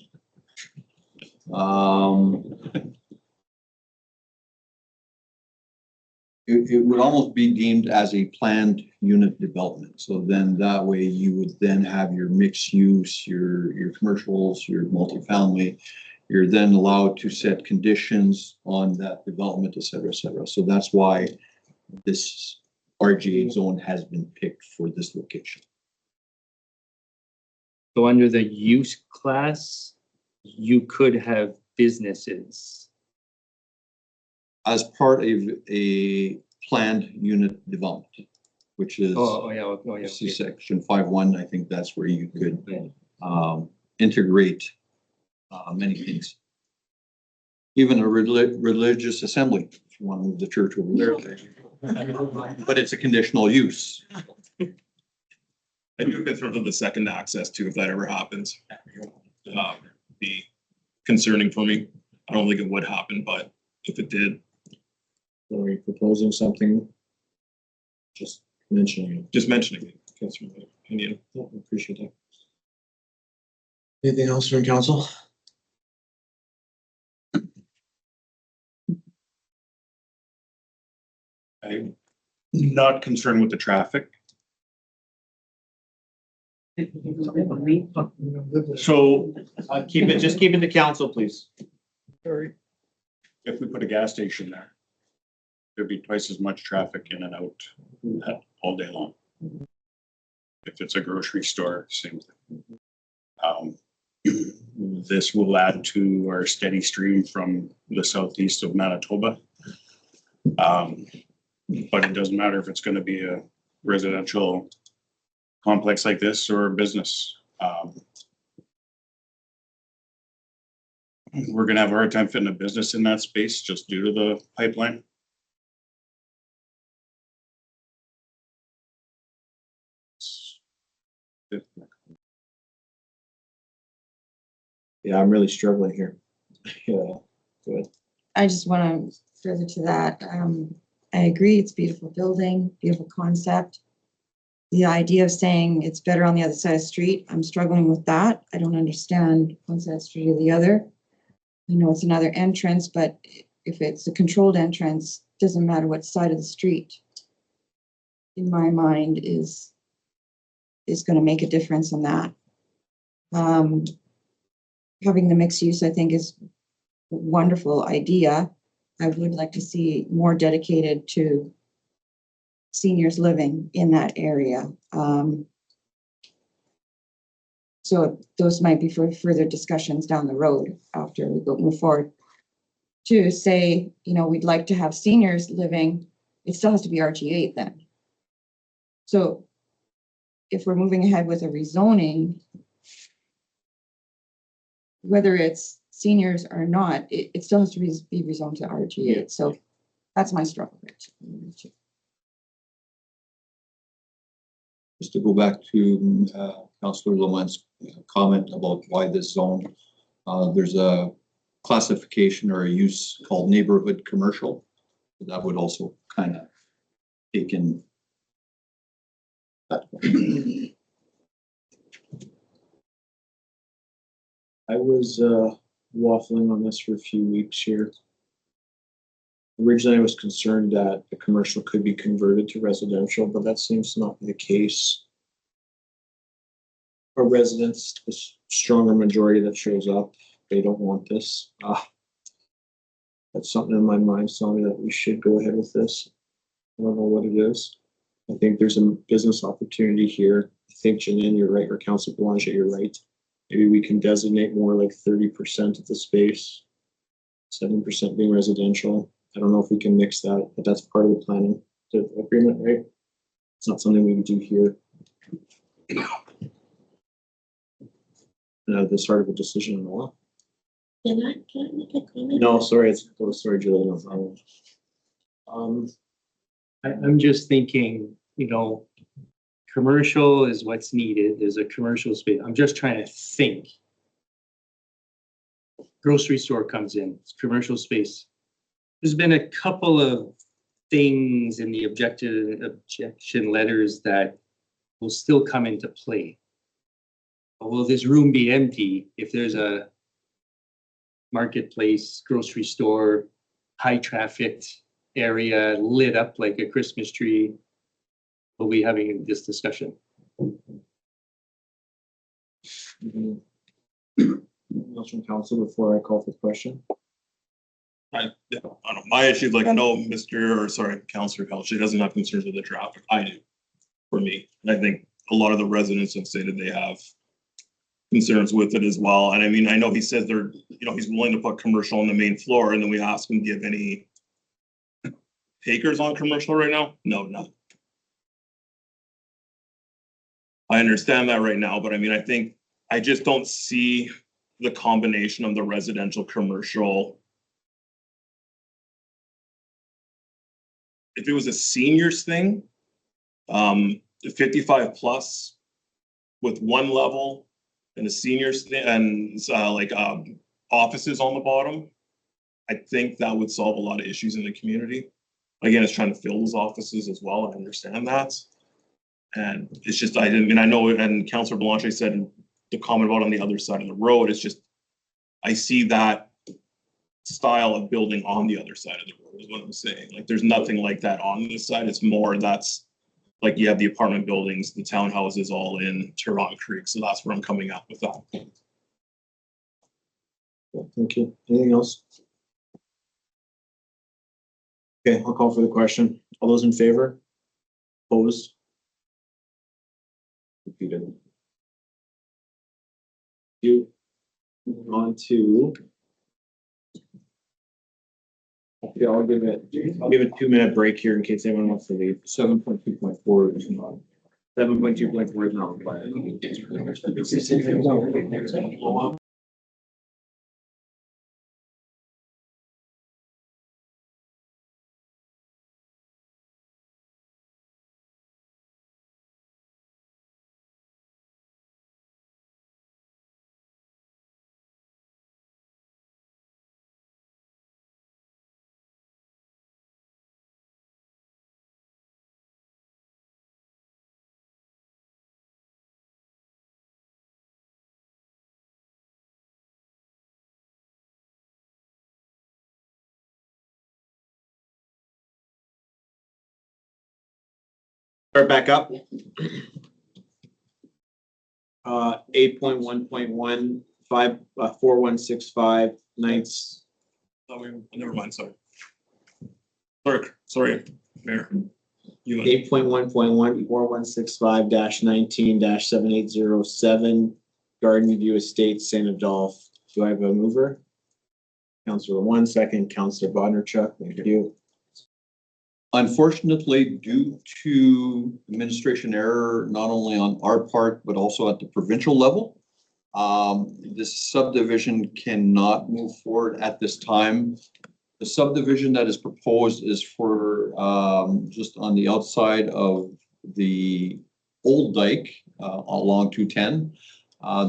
It would almost be deemed as a planned unit development. So then that way you would then have your mixed use, your commercials, your multifamily. You're then allowed to set conditions on that development, et cetera, et cetera. So that's why this RG8 zone has been picked for this location. So under the use class, you could have businesses. As part of a planned unit development, which is yeah. see section 5.1. I think that's where you could integrate many things. Even a religious assembly, if you want to move the church over there. But it's a conditional use. I do concern for the second access too, if that ever happens. Be concerning for me. I don't think it would happen, but if it did. Are you proposing something? Just mentioning it. Just mentioning it. That's my opinion. I appreciate that. Anything else from council? I'm not concerned with the traffic. So, just keep it to council, please. Sorry. If we put a gas station there, there'd be twice as much traffic in and out all day long. If it's a grocery store, same thing. This will add to our steady stream from the southeast of Manitoba. But it doesn't matter if it's gonna be a residential complex like this or a business. We're gonna have a hard time fitting a business in that space just due to the pipeline. Yeah, I'm really struggling here. Yeah, good. I just want to further to that. I agree, it's a beautiful building, beautiful concept. The idea of saying it's better on the other side of the street, I'm struggling with that. I don't understand one side of the street or the other. I know it's another entrance, but if it's a controlled entrance, doesn't matter what side of the street. In my mind is going to make a difference in that. Having the mixed use, I think, is a wonderful idea. I would like to see more dedicated to seniors living in that area. So those might be for further discussions down the road after we move forward. To say, you know, we'd like to have seniors living, it still has to be RG8 then. So if we're moving ahead with a rezoning, whether it's seniors or not, it still has to be rezoned to RG8. So that's my struggle. Just to go back to Councillor Lemont's comment about why this zone, there's a classification or a use called neighborhood commercial. That would also kind of take in that. I was waffling on this for a few weeks here. Originally, I was concerned that the commercial could be converted to residential, but that seems to not be the case. Our residents, the stronger majority that shows up, they don't want this. That's something in my mind telling me that we should go ahead with this. I don't know what it is. I think there's a business opportunity here. I think Janine, you're right, or Councilor Boulanger, you're right. Maybe we can designate more like 30% of the space, 7% being residential. I don't know if we can mix that, but that's part of the planning agreement, right? It's not something we can do here. The start of a decision in the law. Can I make a comment? No, sorry, sorry, Julie. I'm just thinking, you know, commercial is what's needed. There's a commercial space. I'm just trying to think. Grocery store comes in, it's commercial space. There's been a couple of things in the objection letters that will still come into play. Will this room be empty if there's a marketplace, grocery store, high trafficked area lit up like a Christmas tree? We'll be having this discussion. Else from council before I call for the question. I don't know. My issue is like, no, Councillor Kelch, doesn't have concerns with the traffic. I do, for me. And I think a lot of the residents have stated they have concerns with it as well. And I mean, I know he says they're, you know, he's willing to put commercial on the main floor, and then we ask him, do you have any takers on commercial right now? No, none. I understand that right now, but I mean, I just don't see the combination of the residential commercial. If it was a seniors thing, 55 plus with one level and a seniors thing and offices on the bottom, I think that would solve a lot of issues in the community. Again, it's trying to fill those offices as well. I understand that. And it's just, I know, and Councillor Blanche said the comment about on the other side of the road, it's just, I see that style of building on the other side of the road is what I'm saying. Like, there's nothing like that on this side. It's more, that's like you have the apartment buildings, the townhouses all in Turon Creek. So that's where I'm coming up with that. Thank you. Anything else? Okay, I'll call for the question. All those in favor? Opposed? Repeated. You. Moving on to. Okay, I'll give it a 2-minute break here in case anyone wants to leave. 7.2.4 is not. 7.2.4 is not required. Start back up. 8.1.1, 4165, ninths. Oh, never mind, sorry. Sorry, Mayor. 8.1.1, 4165-19-7807, Garden View Estates, St. Adolphe. Do I have a mover? Councilor one, second, Councilor Bodnar. Thank you. Unfortunately, due to administration error, not only on our part, but also at the provincial level, this subdivision cannot move forward at this time. The subdivision that is proposed is for just on the outside of the old dike along 210.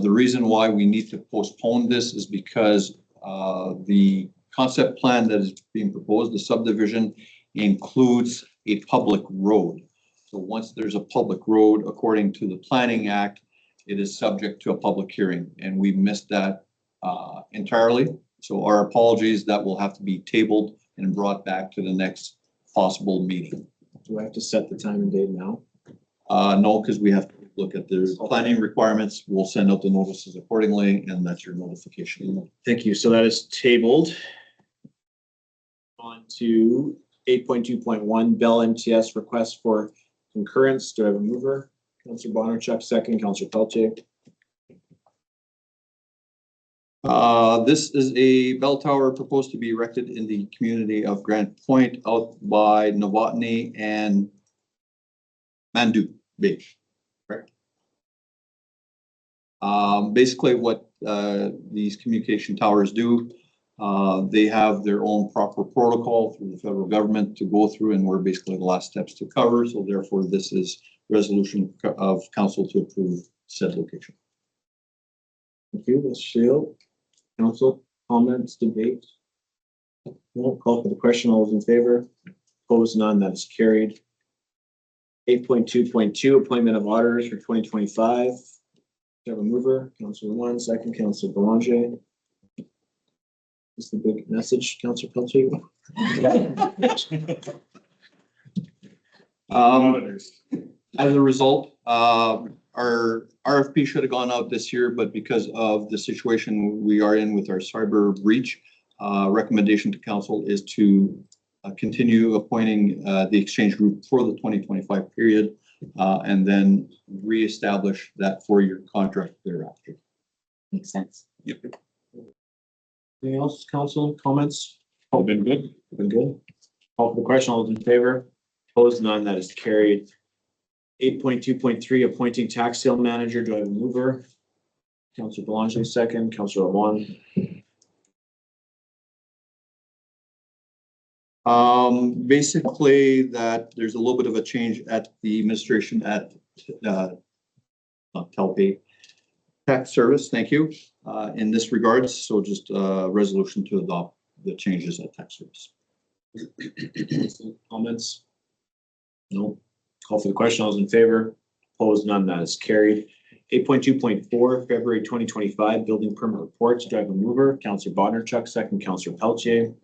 The reason why we need to postpone this is because the concept plan that is being proposed, the subdivision, includes a public road. So once there's a public road, according to the Planning Act, it is subject to a public hearing, and we missed that entirely. So our apologies, that will have to be tabled and brought back to the next possible meeting. Do I have to set the time and date now? No, because we have to look at the planning requirements. We'll send out the notices accordingly, and that's your notification. Thank you. So that is tabled. On to 8.2.1, Bell MTS request for concurrence. Do I have a mover? Councilor Bonner, second, Councilor Pelletier. This is a bell tower proposed to be erected in the community of Grant Point out by Novotny and Mandu Bay. Correct. Basically what these communication towers do, they have their own proper protocol through the federal government to go through, and we're basically the last steps to cover. So therefore, this is resolution of council to approve said location. Thank you, Ms. Shield. Council, comments, debate? Won't call for the question. All those in favor? Opposed, none. That is carried. 8.2.2, appointment of auditors for 2025. Do you have a mover? Councilor one, second, Councilor Belanger. Is the big message, Councilor Pelletier? As a result, our RFP should have gone out this year, but because of the situation we are in with our cyber breach, recommendation to council is to continue appointing the exchange group for the 2025 period, and then reestablish that 4-year contract thereafter. Makes sense. Yep. Anything else, council, comments? All been good. Been good. Call for the question. All those in favor? Opposed, none. That is carried. 8.2.3, appointing tax sale manager. Do I have a mover? Councilor Belanger, second, Councilor one. Basically that there's a little bit of a change at the administration at not Telpay Tax Service. Thank you. In this regards, so just a resolution to adopt the changes at Tax Service. Comments? No. Call for the question. All those in favor? Opposed, none. That is carried. 8.2.4, February 2025 building permit reports. Do I have a mover? Councilor Bodnar, second, Councilor Pelletier.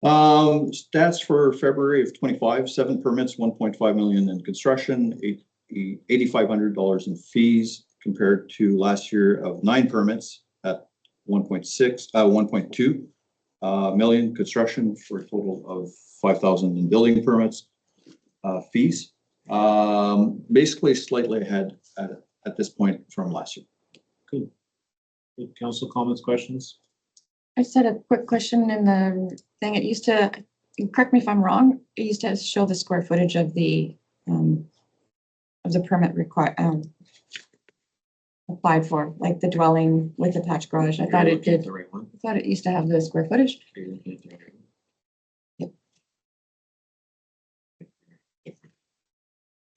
Stats for February of 25, 7 permits, 1.5 million in construction, $8,500 in fees compared to last year of 9 permits at 1.2 million construction for a total of 5,000 in building permits, fees. Basically slightly ahead at this point from last year. Good. Good. Council comments, questions? I just had a quick question in the thing. It used to, correct me if I'm wrong, it used to show the square footage of the permit applied for, like the dwelling with the attached garage. I thought it did. The right one. I thought it used to have the square footage.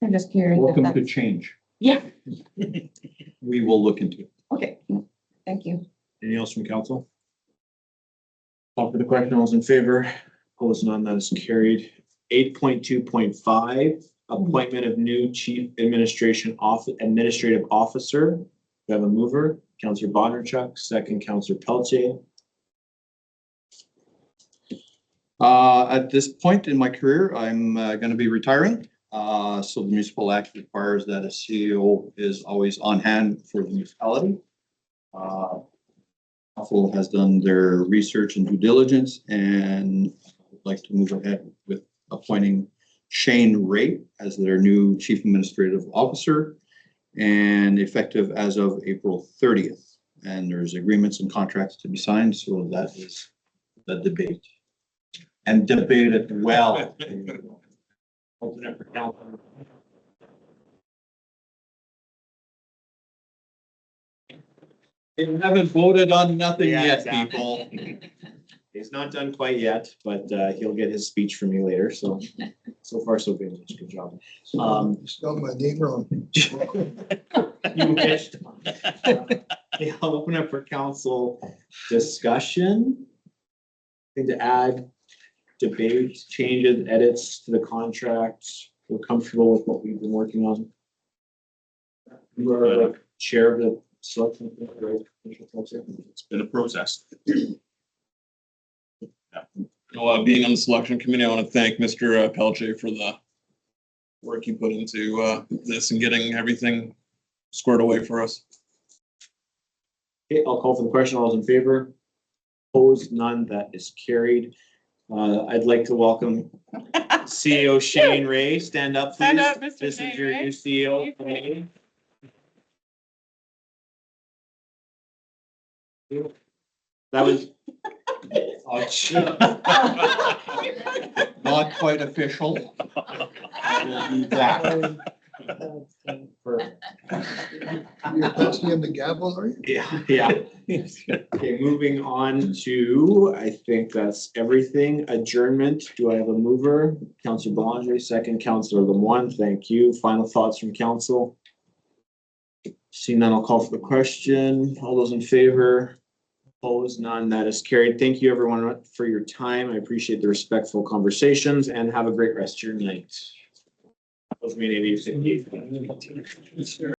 I'm just curious. if Welcome to that's- change. Yeah, We will look into it. okay, thank you. Anything else from council? Call for the question, all those in favor, opposed, none, that is carried. 8.2.5, appointment of new chief administrative officer. We have a mover, Councillor Bondarchuk, second Councillor Pelletier. At this point in my career, I'm going to be retiring. So the municipal act requires that a CEO is always on hand for the municipality. Council has done their research and due diligence and would like to move ahead with appointing Shane Ray as their new chief administrative officer and effective as of April 30th. And there's agreements and contracts to be signed, so that is the debate. And debate it well. Open it for council. You haven't voted on nothing Yeah, yet, exactly. people. He's not done quite yet, but he'll get his speech from me later, so far so good, good job. Spelled my name wrong. You wished. Okay, I'll open up for council discussion. Anything to add, debate, changes, edits to the contract? We're comfortable with what we've been working on. We're chair of the selection. It's been a process. Being on the selection committee, I want to thank Mr. Pelletier for the work he put into this and getting everything squared away for us. Okay, I'll call for the question. All those in favor? Opposed? None. That is carried. I'd like to welcome CEO Shane Ray. Stand up, please. Stand up, Mr. This Shane is your Ray. new CEO. That was. Not quite official. We'll be back. You're passing him the gavel, are you? Yeah. Okay, moving on to, I think that's everything. Adjournment. Do I have a mover? Councillor Belanger, second Councillor Lemoine. Thank you. Final thoughts from council? Seeing none, I'll call for the question. All those in favor? Opposed? None. That is carried. Thank you, everyone, for your time. I appreciate the respectful conversations and have a great rest of your night. Those meeting